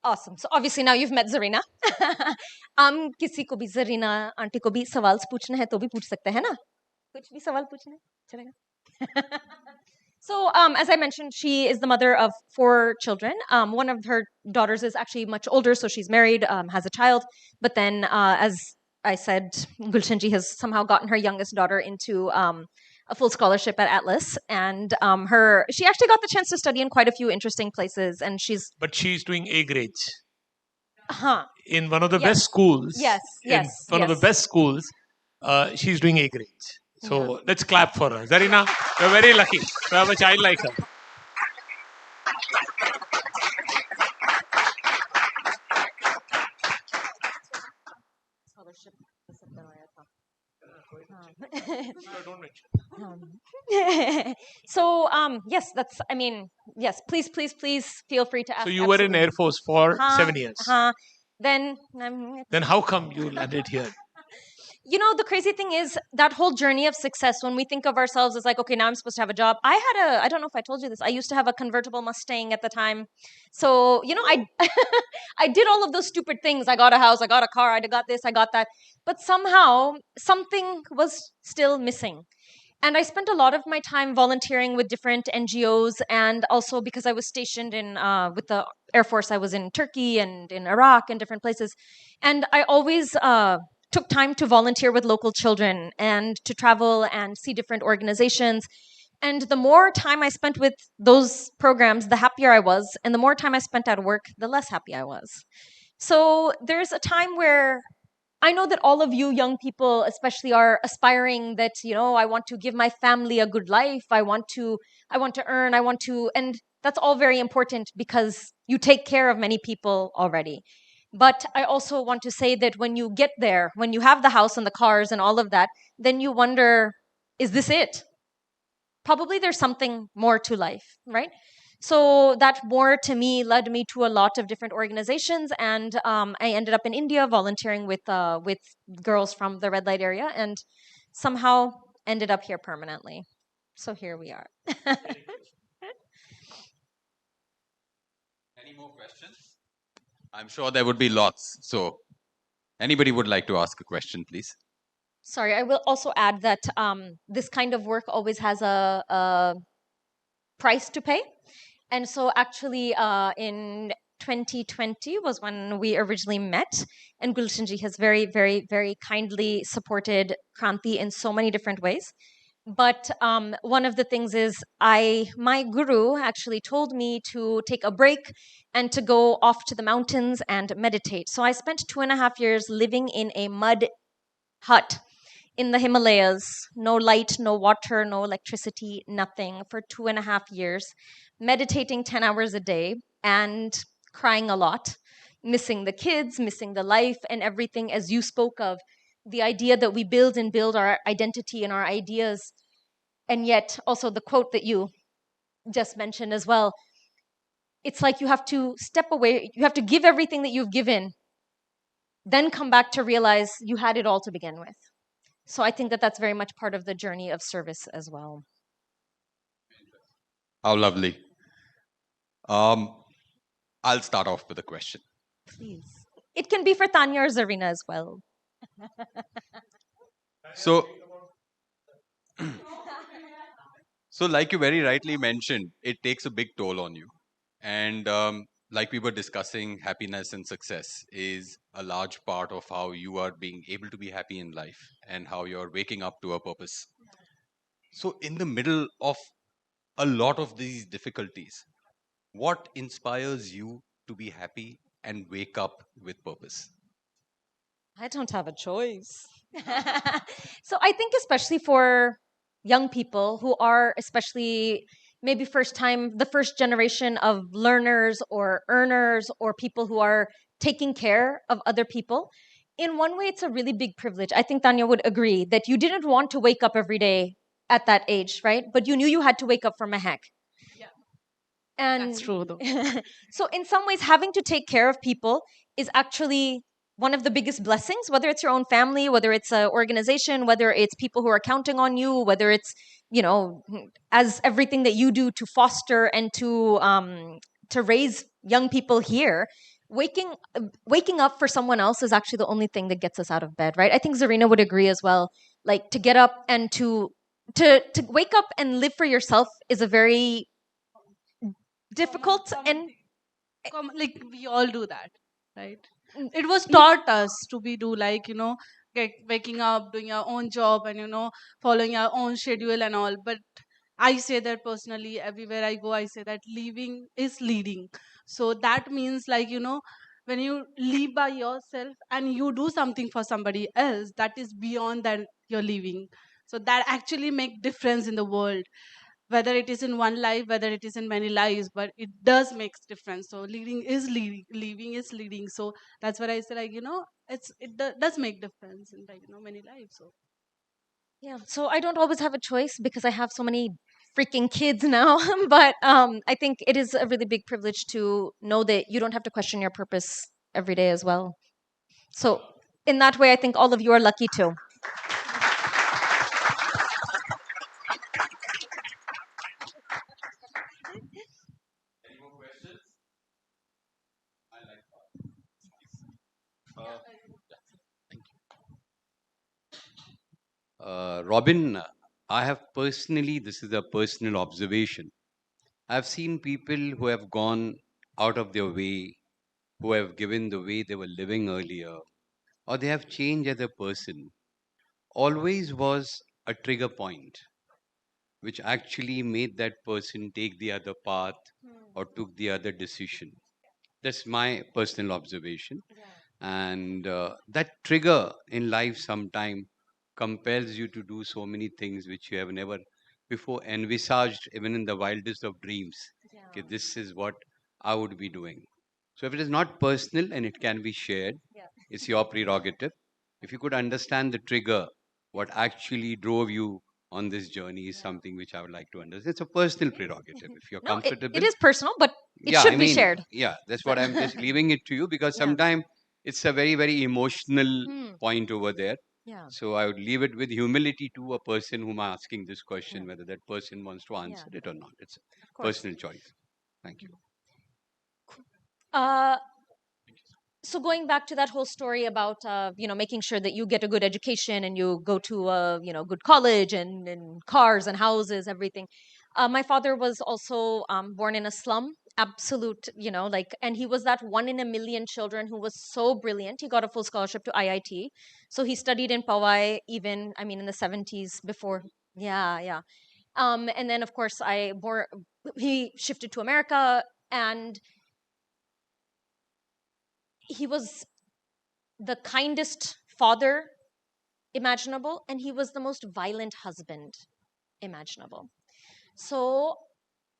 Awesome. So obviously now you've met Zarina. किसी को भी Zarina aunty को भी सवाल पूछना है तो भी पूछ सकते हैं ना? कुछ भी सवाल पूछना है चलेगा. So as I mentioned, she is the mother of 4 children. One of her daughters is actually much older, so she's married, has a child. But then, as I said, Gulshan ji has somehow gotten her youngest daughter into a full scholarship at Atlas, and she actually got the chance to study in quite a few interesting places, and But she's doing A grades. Huh. In one of the best schools. Yes, yes. In one of the best schools, she's doing A grades. So let's clap for her. Zarina, you're very lucky to have a child like her. Scholarship. Yes, that's, I mean, yes, please, please, please feel free to ask. So you were in Air Force for 7 years. Then, Then how come you landed here? you know, the crazy thing is that whole journey of success, when we think of ourselves as like, okay, now I'm supposed to have a job. I don't know if I told you this, I used to have a convertible Mustang at the time. So, you know, I did all of those stupid things. I got a house, I got a car, I got this, I got that. But somehow something was still missing. And I spent a lot of my time volunteering with different NGOs, and also because I was stationed in with the Air Force, I was in Turkey and in Iraq and different places, and I always took time to volunteer with local children and to travel and see different organizations. And the more time I spent with those programs, the happier I was, and the more time I spent at work, the less happy I was. So there's a time where I know that all of you young people, especially, are aspiring that, you know, I want to give my family a good life. I want to earn, and that's all very important because you take care of many people already. But I also want to say that when you get there, when you have the house and the cars and all of that, then you wonder, is this it? Probably there's something more to life, right? So that more to me led me to a lot of different organizations, and I ended up in India volunteering with girls from the red light area, and somehow ended up here permanently. So here we are. Any more questions? I'm sure there would be lots. So, anybody would like to ask a question, please? Sorry, I will also add that this kind of work always has a price to pay. And so actually in 2020 was when we originally met, and Gulshanji has very, very, very kindly supported Kranti in so many different ways. But one of the things is my guru actually told me to take a break and to go off to the mountains and meditate. So I spent 2.5 years living in a mud hut in the Himalayas, no light, no water, no electricity, nothing, for 2.5 years, meditating 10 hours a day and crying a lot, missing the kids, missing the life and everything, as you spoke of, the idea that we build and build our identity and our ideas. And yet, also the quote that you just mentioned as well, it's like you have to step away, you have to give everything that you've given, then come back to realize you had it all to begin with. So I think that that's very much part of the journey of service as well. How lovely. I'll start off with a question. Please. It can be for Tanya or Zarina as well. So, so like you very rightly mentioned, it takes a big toll on you. And like we were discussing, happiness and success is a large part of how you are being able to be happy in life and how you're waking up to a purpose. So, in the middle of a lot of these difficulties, what inspires you to be happy and wake up with purpose? I don't have a choice. So I think especially for young people who are especially maybe the first generation of learners or earners or people who are taking care of other people, in one way it's a really big privilege. I think Tanya would agree that you didn't want to wake up every day at that age, right? But you knew you had to wake up for Mehak. And That's true, though. So in some ways, having to take care of people is actually one of the biggest blessings, whether it's your own family, whether it's an organization, whether it's people who are counting on you, whether it's, you know, as everything that you do to foster and to raise young people here. Waking up for someone else is actually the only thing that gets us out of bed, right? I think Zarina would agree as well. Like, to get up and to wake up and live for yourself is a very difficult and like we all do that, right? It was taught us to be do like, you know, waking up, doing our own job, and, you know, following our own schedule and all. But I say that personally, everywhere I go, I say that leaving is leading. So that means, like, you know, when you leave by yourself and you do something for somebody else, that is beyond that you're leaving. So that actually make difference in the world, whether it is in one life, whether it is in many lives, but it does makes difference. So leading is leading, leaving is leading. So that's what I say, like, you know, does make difference in, like, you know, many lives. So Yeah, so I don't always have a choice because I have so many freaking kids now. But I think it is a really big privilege to know that you don't have to question your purpose every day as well. So, in that way, I think all of you are lucky too. Robin, I have personally, this is a personal observation. I've seen people who have gone out of their way, who have given the way they were living earlier, or they have changed as a person. Always was a trigger point which actually made that person take the other path or took the other decision. That's my personal observation. And that trigger in life sometime compels you to do so many things which you have never before envisaged, even in the wildest of dreams. Okay, this is what I would be doing. So if it is not personal and it can be shared, it's your prerogative. If you could understand the trigger, what actually drove you on this journey is something which I would like to understand. It's a personal prerogative. If you're No, comfortable, it is personal, but it yeah, should I be mean, shared. yeah, that's what I'm just leaving it to you because Yeah. sometimes it's a very, very emotional Hmm. point over there. Yeah. So I would leave it with humility to a person whom I'm asking this question, whether that person wants to answer it or not. It's a course. personal choice. Thank you. Uh, so going back to that whole story about making sure that you get a good education and you go to a good college and cars and houses, everything. My father was also born in a slum, absolute, and he was that one in a million children who was so brilliant. He got a full scholarship to IIT, so he studied in Powai even, I mean, in the 70s before. Yeah, yeah. And then of course he shifted to America, and he was the kindest father imaginable, and he was the most violent husband imaginable. So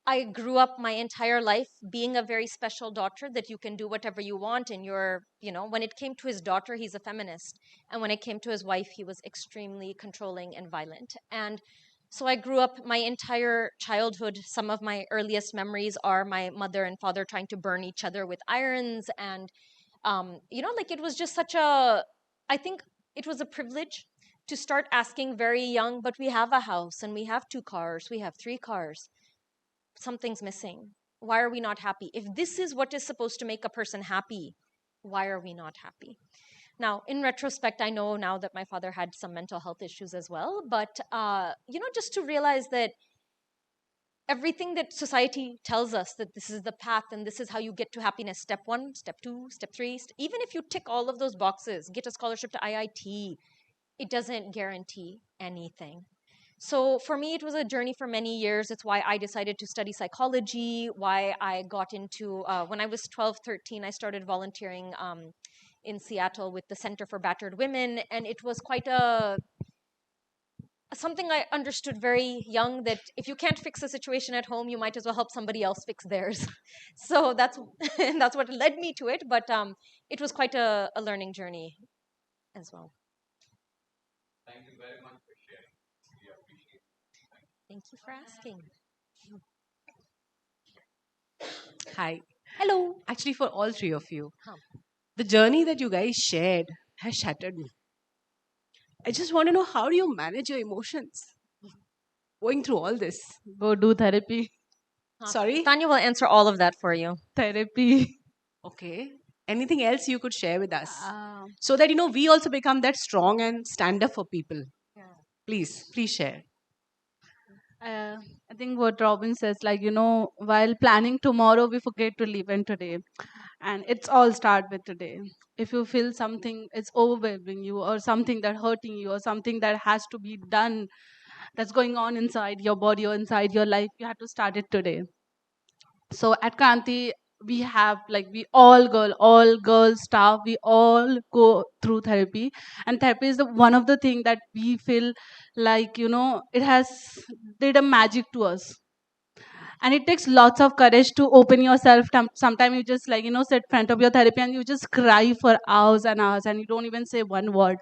I grew up my entire life being a very special daughter that you can do whatever you want. And when it came to his daughter, he's a feminist. And when it came to his wife, he was extremely controlling and violent. And so I grew up my entire childhood. Some of my earliest memories are my mother and father trying to burn each other with irons. And it was just I think it was a privilege to start asking very young, but we have a house and we have 2 cars, we have 3 cars. Something's missing. Why are we not happy? If this is what is supposed to make a person happy, why are we not happy? Now, in retrospect, I know now that my father had some mental health issues as well, but just to realize that everything that society tells us that this is the path and this is how you get to happiness, step 1, step 2, step 3, even if you tick all of those boxes, get a scholarship to IIT, it doesn't guarantee anything. So for me, it was a journey for many years. It's why I decided to study psychology, why I got into, when I was 12, 13, I started volunteering in Seattle with the Center for Battered Women. And it was quite something I understood very young, that if you can't fix a situation at home, you might as well help somebody else fix theirs. So that's that's what led me to it. But it was quite a learning journey as well. Thank you very much for sharing. We appreciate it. Thank you for asking. Hi. Hello. Actually, for all 3 of you, Huh. the journey that you guys shared has shattered me. I just want to know, how do you manage your emotions going through all this? Go do therapy. Sorry? Tanya will answer all of that for you. Therapy. Okay. Anything else you could share with us? Um, So that, we also become that strong and stand up for people. Please share. I think what Robin says, while planning tomorrow, we forget to live in today. And it's all start with today. If you feel something is overwhelming you, or something that hurting you, or something that has to be done, that's going on inside your body or inside your life, you have to start it today. So at Kranti, we have all girl staff, we all go through therapy. And therapy is one of the thing that we feel it has did a magic to us. And it takes lots of courage to open yourself. Sometimes you just sit in front of your therapy and you just cry for hours and hours and you don't even say one word.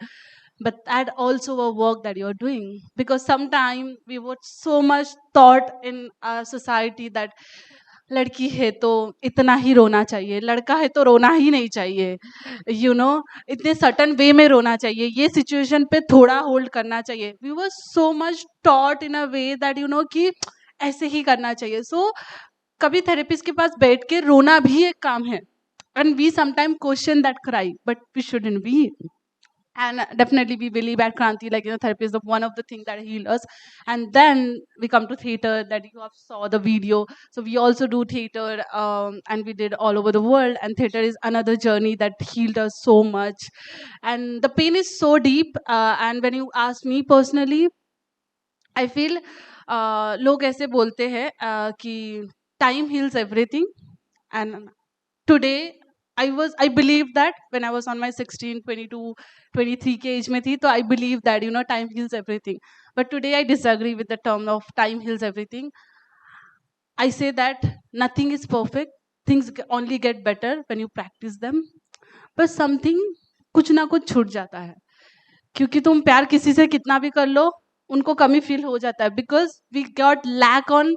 but that also a work that you're doing, because sometimes we were so much taught in our society that लड़की है तो इतना ही रोना चाहिए, लड़का है तो रोना ही नहीं चाहिए, इतने सर्टन वे में रोना चाहिए, ये सिचुएशन पे थोड़ा होल्ड करना चाहिए. We were so much taught in a way that कि ऐसे ही करना चाहिए. सो कभी थेरेपिस्ट के पास बैठ के रोना भी एक काम है, and we sometimes question that cry, but we shouldn't be. And definitely we believe at Kranti, therapy is one of the things that heal us. And then we come to theater, that you have saw the video. So we also do theater, and we did all over the world, and theater is another journey that healed us so much. And the pain is so deep, and when you ask me personally, I feel लोग ऐसे बोलते हैं कि time heals everything. And today I believe that when I was on my 16, 22, 23 के age में थी, तो I believe that time heals everything. But today I disagree with the term of time heals everything. I say that nothing is perfect. Things only get better when you practice them. But something कुछ ना कुछ छूट जाता है, क्योंकि तुम प्यार किसी से कितना भी कर लो, उनको कमी फील हो जाता है. Because we got lack on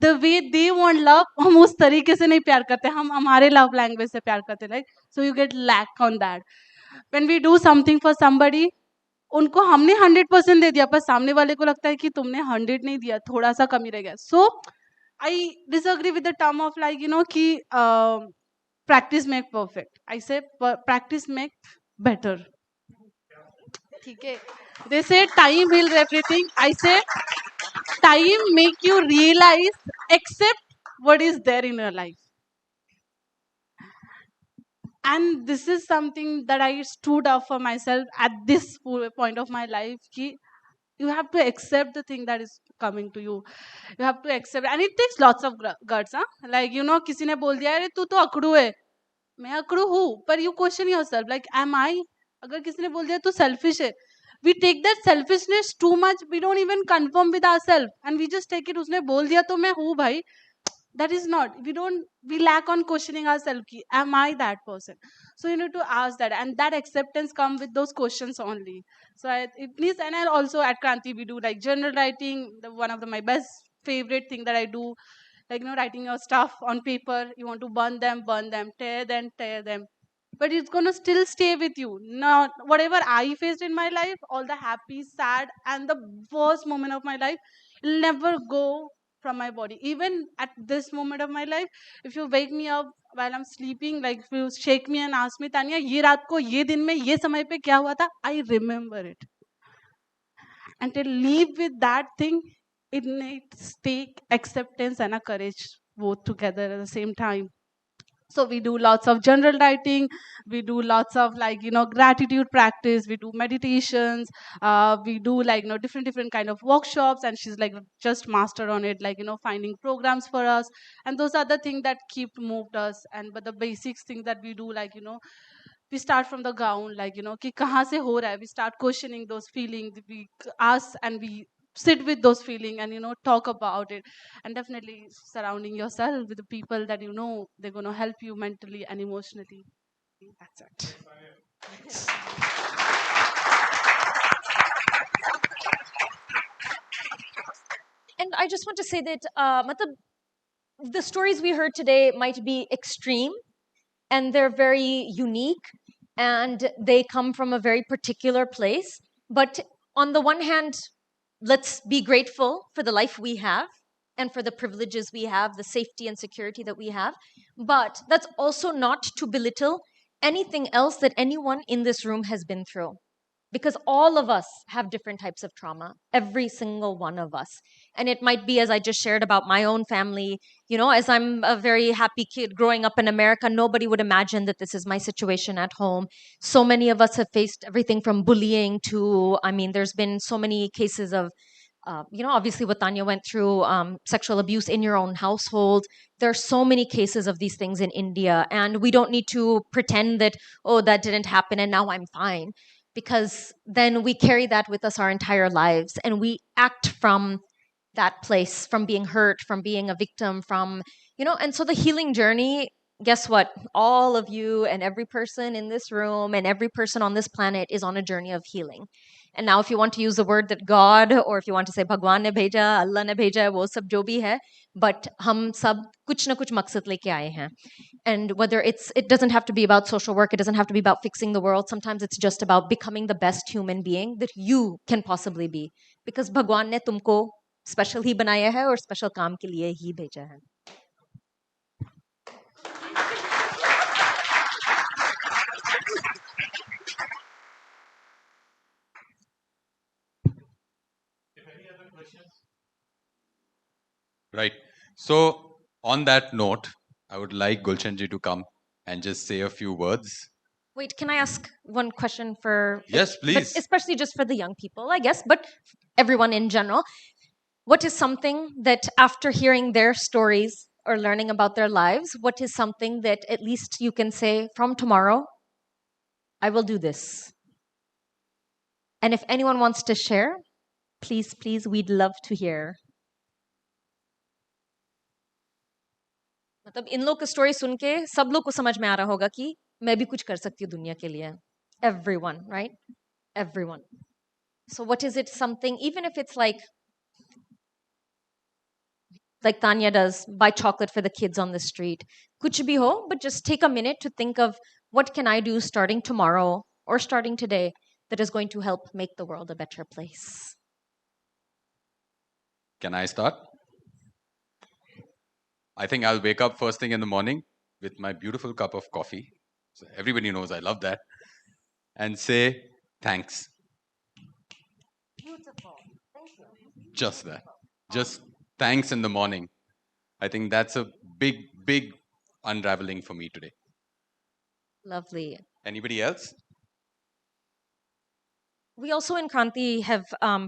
the way they want love. हम उस तरीके से नहीं प्यार करते, हम हमारे लव लैंग्वेज से प्यार करते. Like so you get lack on that. When we do something for somebody, उनको हमने 100% दे दिया, पर सामने वाले को लगता है कि तुमने 100 नहीं दिया, थोड़ा सा कमी रह गया. So I disagree with the term of कि practice make perfect. I say practice make better. ठीक है. They say time heals everything. I say time make you realize, accept what is there in your life. And this is something that I stood up for myself at this point of my life. Ki you have to accept the thing that is coming to you. You have to accept, and it takes lots of guts. Like किसी ने बोल दिया अरे तू तो अकड़ू है, मैं अकड़ू हूँ, पर you question yourself, like am I? अगर किसी ने बोल दिया तू selfish है, we take that selfishness too much. We don't even confirm with ourselves, and we just take it. उसने बोल दिया तो मैं हूँ भाई. That is not. We lack on questioning ourselves. Ki, am I that person? So you need to ask that, and that acceptance comes with those questions only. So it needs, and I also at Kranti we do like journal writing. One of my best favorite thing that I do, like writing your stuff on paper. You want to burn them, tear them. But it's gonna still stay with you. Not whatever I faced in my life, all the happy, sad, and the worst moment of my life, will never go from my body. Even at this moment of my life, if you wake me up while I'm sleeping, like if you shake me and ask me, Tanya, ये रात को ये दिन में ये समय पे क्या हुआ था, I remember it. And to live with that thing, it needs take acceptance and a courage both together at the same time. So we do lots of general writing, we do lots of gratitude practice, we do meditations, we do different kind of workshops, and she's just master on it, finding programs for us, and those are the things that keep moved us. And but the basics thing that we do, we start from the ground, कि कहाँ से हो रहा है, we start questioning those feelings, we ask and we sit with those feelings and talk about it. And definitely surrounding yourself with the people that they're going to help you mentally and emotionally. That's it. And I just want to say that the stories we heard today might be extreme, and they're very unique, and they come from a very particular place. But on the one hand, let's be grateful for the life we have and for the privileges we have, the safety and security that we have. But that's also not to belittle anything else that anyone in this room has been through. Because all of us have different types of trauma, every single one of us. And it might be, as I just shared about my own family, as I'm a very happy kid growing up in America, nobody would imagine that this is my situation at home. So many of us have faced everything from bullying to, there's been so many cases of, obviously what Tanya went through, sexual abuse in your own household. There are so many cases of these things in India. And we don't need to pretend that, oh, that didn't happen and now I'm fine. Because then we carry that with us our entire lives, and we act from that place, from being hurt, from being a victim, and so the healing journey guess what? All of you and every person in this room and every person on this planet is on a journey of healing. And now if you want to use the word that God, or if you want to say Bhagwan ne bheja, Allah ne bheja, wo sab jo bhi hai, but hum sab kuch na kuch maqsad leke aaye hain. And whether it doesn't have to be about social work, it doesn't have to be about fixing the world. Sometimes it's just about becoming the best human being that you can possibly be. Because Bhagwan ne tumko special ही बनाया है और special काम के लिए ही भेजा है. Right. So, on that note, I would like Gulshanji to come and just say a few words. Wait, can I ask one question for... Yes, but please. especially just for the young people, I guess, but everyone in general. What is something that after hearing their stories or learning about their lives, what is something that at least you can say, from tomorrow, I will do this? And if anyone wants to share, please, we'd love to hear. मतलब इन लोग की story सुन के सब लोग को समझ में आ रहा होगा कि मैं भी कुछ कर सकती हूँ दुनिया के लिए. Everyone, right? Everyone. So what is it, something, even if it's like Tanya does, buy chocolate for the kids on the street. Kuch bhi ho, but just take a minute to think of what can I do starting tomorrow or starting today that is going to help make the world a better place. Can I start? I think I'll wake up first thing in the morning with my beautiful cup of coffee. So everybody knows I love that. And say, thanks. Beautiful. Thank you. Just that. Just thanks in the morning. I think that's a big, big unraveling for me today. Lovely. Anybody else? We also in Kranti have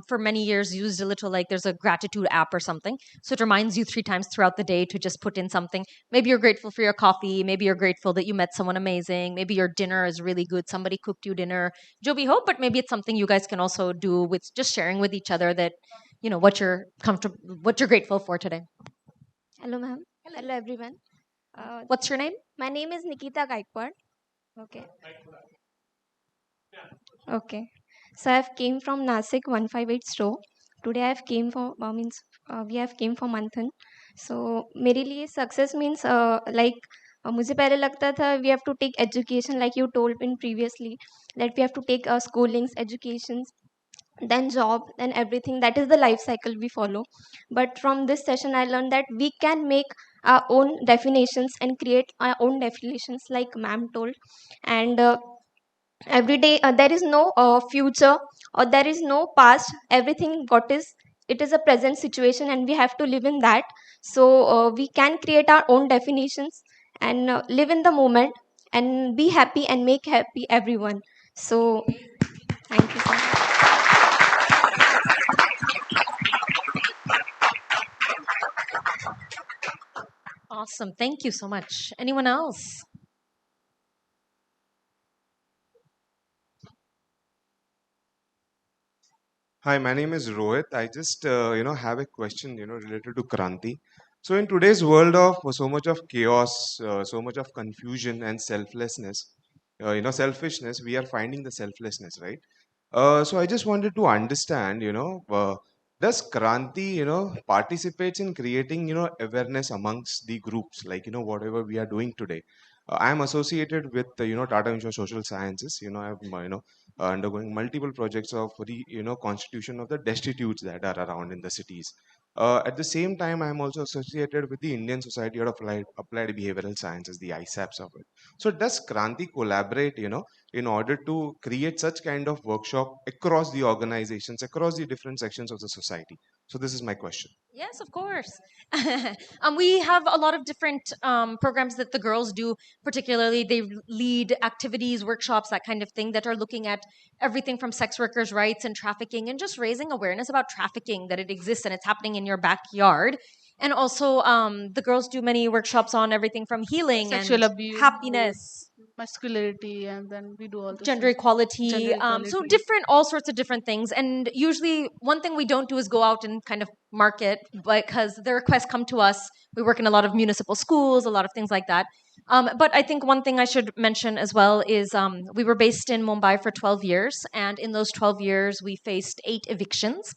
for many years used a little, like, there's a gratitude app or something. So it reminds you 3 times throughout the day to just put in something. Maybe you're grateful for your coffee. Maybe you're grateful that you met someone amazing. Maybe your dinner is really good. Somebody cooked you dinner. Jo bhi ho, but maybe it's something you guys can also do with just sharing with each other that, you know, what you're grateful for today. Hello, ma'am. Hello, everyone. What's your name? My name is Nikita Gaikwad. Okay. Okay. So I have came from Nasik 158 store. Today I have came for we have came for Manthan. So मेरे लिए success means like मुझे पहले लगता था we have to take education, like you told in previously, that we have to take schoolings, educations, then job, then everything. That is the life cycle we follow. But from this session I learned that we can make our own definitions and create our own definitions, like ma'am told. And every day there is no future or there is no past. Everything what is, it is a present situation and we have to live in that. So we can create our own definitions and live in the moment and be happy and make happy everyone. So thank you so much. Awesome. Thank you so much. Anyone else? Hi, my name is Rohit. I just have a question related to Kranti. So in today's world of so much of chaos, so much of confusion and selflessness, selfishness, we are finding the selflessness, right? So I just wanted to understand, does Kranti, participates in creating, awareness amongst the groups, like, whatever we are doing today. I am associated with, Tata Institute of Social Sciences. I have, undergoing multiple projects of constitution of the destitutes that are around in the cities. At the same time, I am also associated with the Indian Society of Applied Behavioral Sciences, the ISAPs of it. So does Kranti collaborate, in order to create such kind of workshop across the organizations, across the different sections of the society? So this is my question. Yes, of course. We have a lot of different programs that the girls do. Particularly, they lead activities, workshops, that kind of thing, that are looking at everything from sex workers' rights and trafficking, and just raising awareness about trafficking, that it exists and it's happening in your backyard. And also, the girls do many workshops on everything from healing Sexual and abuse. happiness. masculinity, and then we do all this gender equality, so different, all sorts of different things. And usually one thing we don't do is go out and kind of market, because the requests come to us. We work in a lot of municipal schools, a lot of things like that. But I think one thing I should mention as well is we were based in Mumbai for 12 years, and in those 12 years we faced 8 evictions.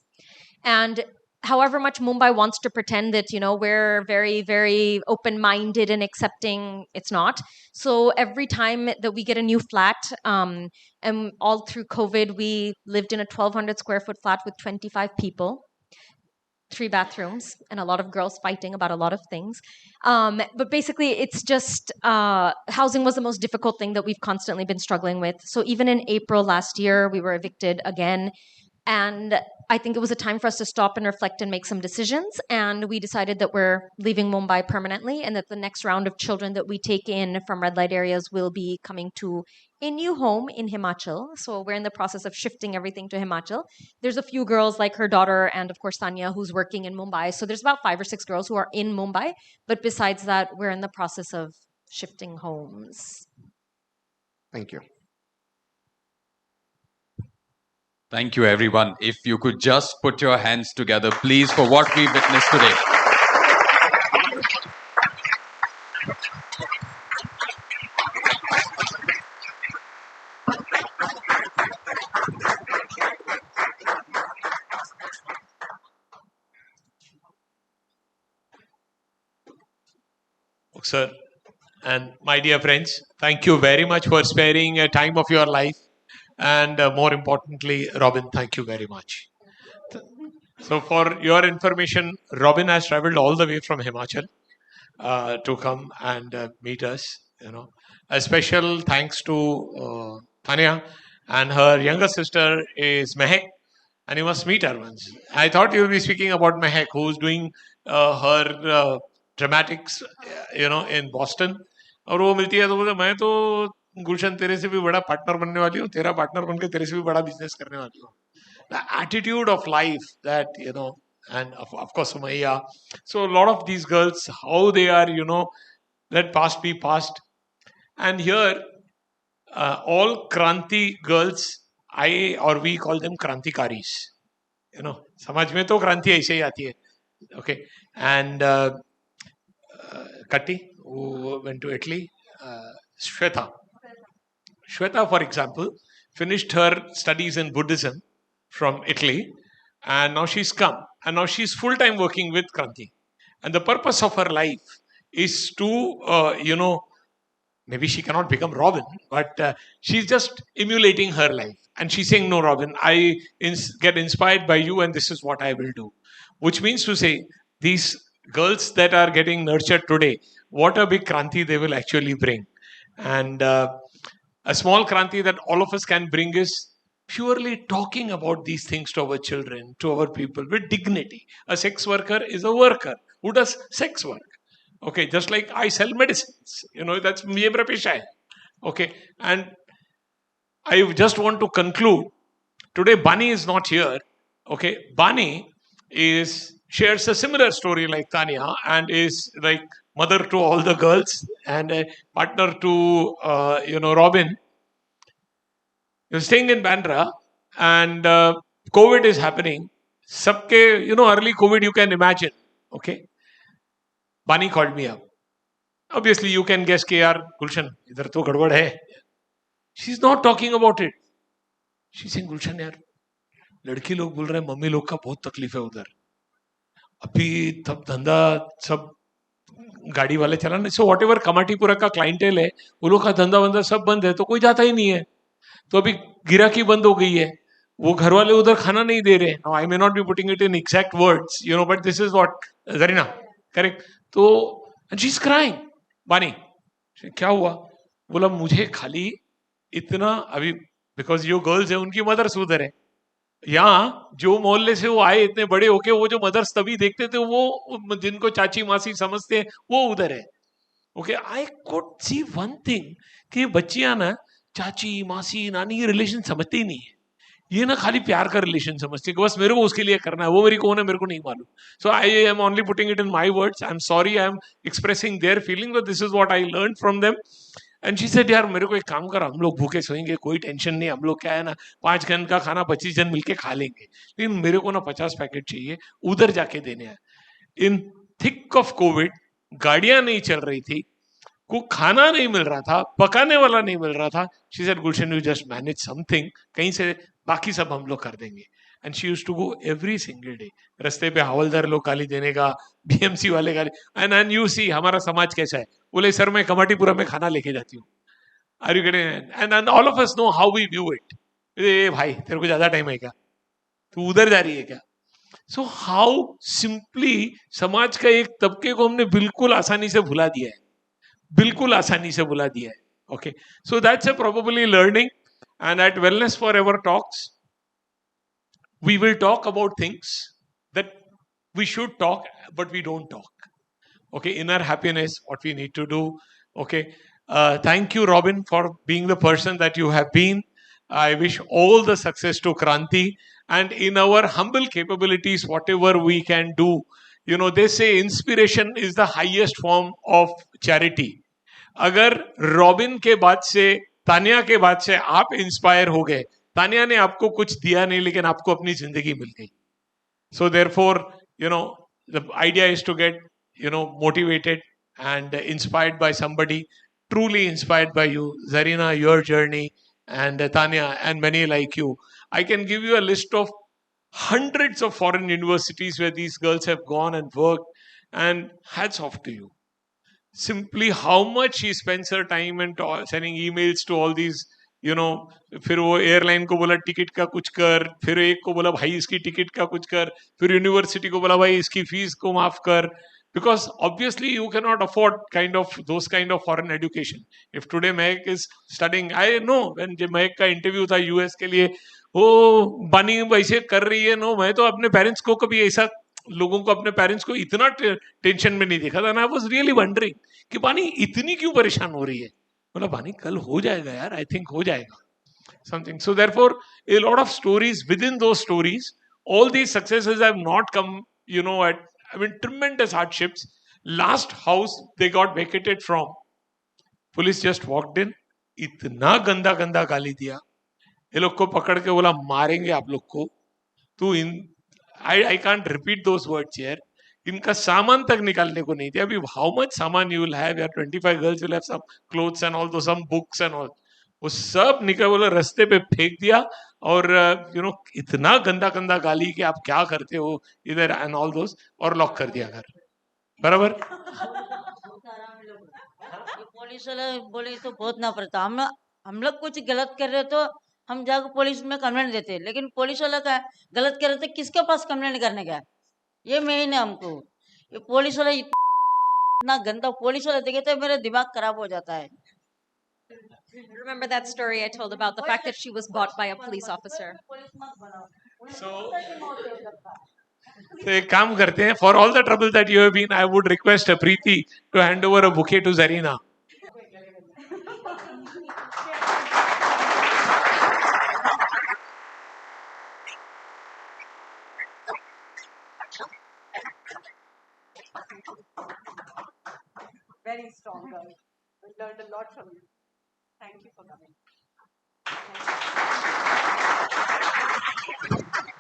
And however much Mumbai wants to pretend that, we're very, very open-minded and accepting, it's not. So every time that we get a new flat, and all through COVID, we lived in a 1,200 square foot flat with 25 people, 3 bathrooms, and a lot of girls fighting about a lot of things. But basically, it's just housing was the most difficult thing that we've constantly been struggling with. So even in April last year, we were evicted again. And I think it was a time for us to stop and reflect and make some decisions. And we decided that we're leaving Mumbai permanently, and that the next round of children that we take in from red light areas will be coming to a new home in Himachal. So we're in the process of shifting everything to Himachal. There's a few girls like her daughter and of course Tanya who's working in Mumbai. So there's about 5 or 6 girls who are in Mumbai. But besides that, we're in the process of shifting homes. Thank you. Thank you, everyone. If you could just put your hands together, please, for what we witnessed today. Sir, and my dear friends, thank you very much for sparing a time of your life. And more importantly, Robin, thank you very much. So for your information, Robin has traveled all the way from Himachal to come and meet us. A special thanks to Tanya, and her younger sister is Mehek, and you must meet her once. I thought you would be speaking about Mehek, who's doing her dramatics, in Boston. और वो मिलती है तो बोलते मैं तो गुलशन तेरे से भी बड़ा पार्टनर बनने वाली हूँ, तेरा पार्टनर बनके तेरे से भी बड़ा बिजनेस करने वाली हूँ. The attitude of life that, and of course Sumaya. So a lot of these girls, how they are, let past be past. And here, all Kranti girls, we call them Krantikaris. समाज में तो क्रांति ऐसे ही आती है. Okay. And Katti, who went to Italy, Shweta, for example, finished her studies in Buddhism from Italy, and now she's come, and now she's full-time working with Kranti. And the purpose of her life is to, maybe she cannot become Robin, but she's just emulating her life. And she's saying, no, Robin, I get inspired by you, and this is what I will do. Which means to say, these girls that are getting nurtured today, what a big Kranti they will actually bring. And a small Kranti that all of us can bring is purely talking about these things to our children, to our people with dignity. A sex worker is a worker who does sex work. Okay, just like I sell medicines, that's me pesha hai. Okay, and I just want to conclude. Today, Bani is not here. Okay, Bani shares a similar story like Tanya, and is like mother to all the girls and a partner to Robin. You're staying in Bandra, and COVID is happening. Sabke, early COVID, you can imagine. Okay, Bani called me up. Obviously, you can guess कि यार गुलशन इधर तो गड़बड़ है. She's not talking about it. She's saying गुलशन यार लड़की लोग बोल रहे हैं मम्मी लोग का बहुत तकलीफ है उधर. अभी तब धंधा सब गाड़ी वाले चलाने. So whatever कमाटीपुरा का क्लाइंटेल है, वो लोग का धंधा वंधा सब बंद है, तो कोई जाता ही नहीं है. तो अभी गिराकी बंद हो गई है. वो घर वाले उधर खाना नहीं दे रहे. Now I may not be putting it in exact words, but this is what Zarina, correct? तो and she's crying. बानी क्या हुआ? बोला मुझे खाली इतना अभी बिकॉज जो गर्ल्स है उनकी मदर्स उधर है. यहाँ जो मोहल्ले से वो आए इतने बड़े होके वो जो मदर्स तभी देखते थे वो जिनको चाची मासी समझते हैं वो उधर है. Okay, I could see one thing कि बच्चियां ना चाची मासी नानी ये रिलेशन समझती ही नहीं है. ये ना खाली प्यार का रिलेशन समझती है कि बस मेरे को उसके लिए करना है, वो मेरी कौन है मेरे को नहीं मालूम. So I am only putting it in my words. I am sorry, I am expressing their feeling, but this is what I learn from them. And she said यार मेरे को एक काम कर, हम लोग भूखे सोएंगे, कोई टेंशन नहीं, हम लोग क्या है ना 5 जन का खाना 25 जन मिलके खा लेंगे, लेकिन मेरे को ना 50 पैकेट चाहिए, उधर जाके देने हैं. इन थिक ऑफ कोविड, गाड़ियां नहीं चल रही थी, को खाना नहीं मिल रहा था, पकाने वाला नहीं मिल रहा था. She said Gulshan you just manage something, कहीं से बाकी सब हम लोग कर देंगे. And she used to go every single day. रास्ते पे हवलदार लोग गाली देने का, बीएमसी वाले गाली. एंड यू सी हमारा समाज कैसा है, बोले सर मैं कमाटीपुरा में खाना लेके जाती हूँ. Are you getting? And all of us know how we view it. ए भाई तेरे को ज्यादा टाइम है क्या, तू उधर जा रही है क्या? सो हाउ सिंपली समाज का एक तबके को हमने बिल्कुल आसानी से भुला दिया है, बिल्कुल आसानी से भुला दिया है. Okay, so that's a probably learning. And at wellness for ever talks we will talk about things that we should talk but we don't talk. Okay, inner happiness, what we need to do. Okay, thank you Robin for being the person that you have been. I wish all the success to Kranti, and in our humble capabilities whatever we can do. You know, they say inspiration is the highest form of charity. अगर robin के बाद से, तानिया के बाद से आप inspire हो गए, तानिया ने आपको कुछ दिया नहीं लेकिन आपको अपनी जिंदगी मिल गई. So therefore, you know, the idea is to get, you know, motivated and inspired by somebody, truly inspired by you. Zarina, your journey, and Tanya, and many like you. I can give you a list of hundreds of foreign universities where these girls have gone and worked, and hats off to you. Simply how much she spends her time and sending emails to all these, you know, फिर वो airline को बोला ticket का कुछ कर, फिर एक को बोला भाई इसकी टिकट का कुछ कर, फिर यूनिवर्सिटी को बोला भाई इसकी फीस को माफ कर, because obviously you cannot afford kind of those kind of foreign education. If today Mehak is studying, I know when Mehak का interview था US के लिए, वो बनी वैसे कर रही है, नो मैं तो अपने पेरेंट्स को कभी ऐसा, लोगों को अपने पेरेंट्स को इतना टेंशन में नहीं देखा था. आई वाज रियली वंडरिंग कि बानी इतनी क्यों परेशान हो रही है. बोला बानी कल हो जाएगा यार, आई थिंक हो जाएगा something. So therefore a lot of stories, within those stories all these successes have not come, you know, at, I mean, tremendous hardships. Last house they got vacated from, police just walked in, इतना गंदा गंदा गाली दिया, ये लोग को पकड़ के बोला मारेंगे आप लोग को. तू इन I can't repeat those words here. इनका सामान तक निकालने को नहीं दिया. अभी how much सामान you will have? यार 25 girls will have some clothes and all those, some books and all. वो सब निकल बोला रास्ते पे फेंक दिया, और you know, इतना गंदा गंदा गाली कि आप क्या करते हो इधर and all those, और लॉक कर दिया घर. बराबर. पुलिस वाले बोले तो बहुत ना पड़ता. हम लोग कुछ गलत कर रहे तो हम जाकर पुलिस में कंप्लेंट देते, लेकिन पुलिस वाला का गलत कर रहे थे किसके पास कंप्लेंट करने का, ये मेन है हमको. ये पुलिस वाला इतना गंदा, पुलिस वाला देखे तो मेरा दिमाग खराब हो जाता है. Remember that story I told about the fact that she was bought by a police officer? So एक काम करते हैं, for all the trouble that you have been, I would request Preeti to hand over a bouquet to Zarina. Very strong girl. We learned a lot from you. Thank you for coming.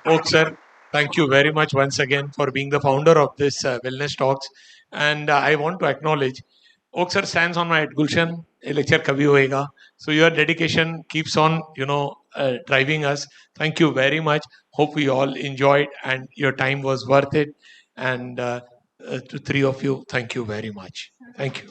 Oak sir, thank you very much once again for being the founder of this Wellness Talks. And I want to acknowledge, Oak sir stands on my head, Gulshan, a lecture kabhi hoega. So your dedication keeps on, you know, driving us. Thank you very much. Hope we all enjoyed and your time was worth it. And to three of you, thank you very much. Thank you.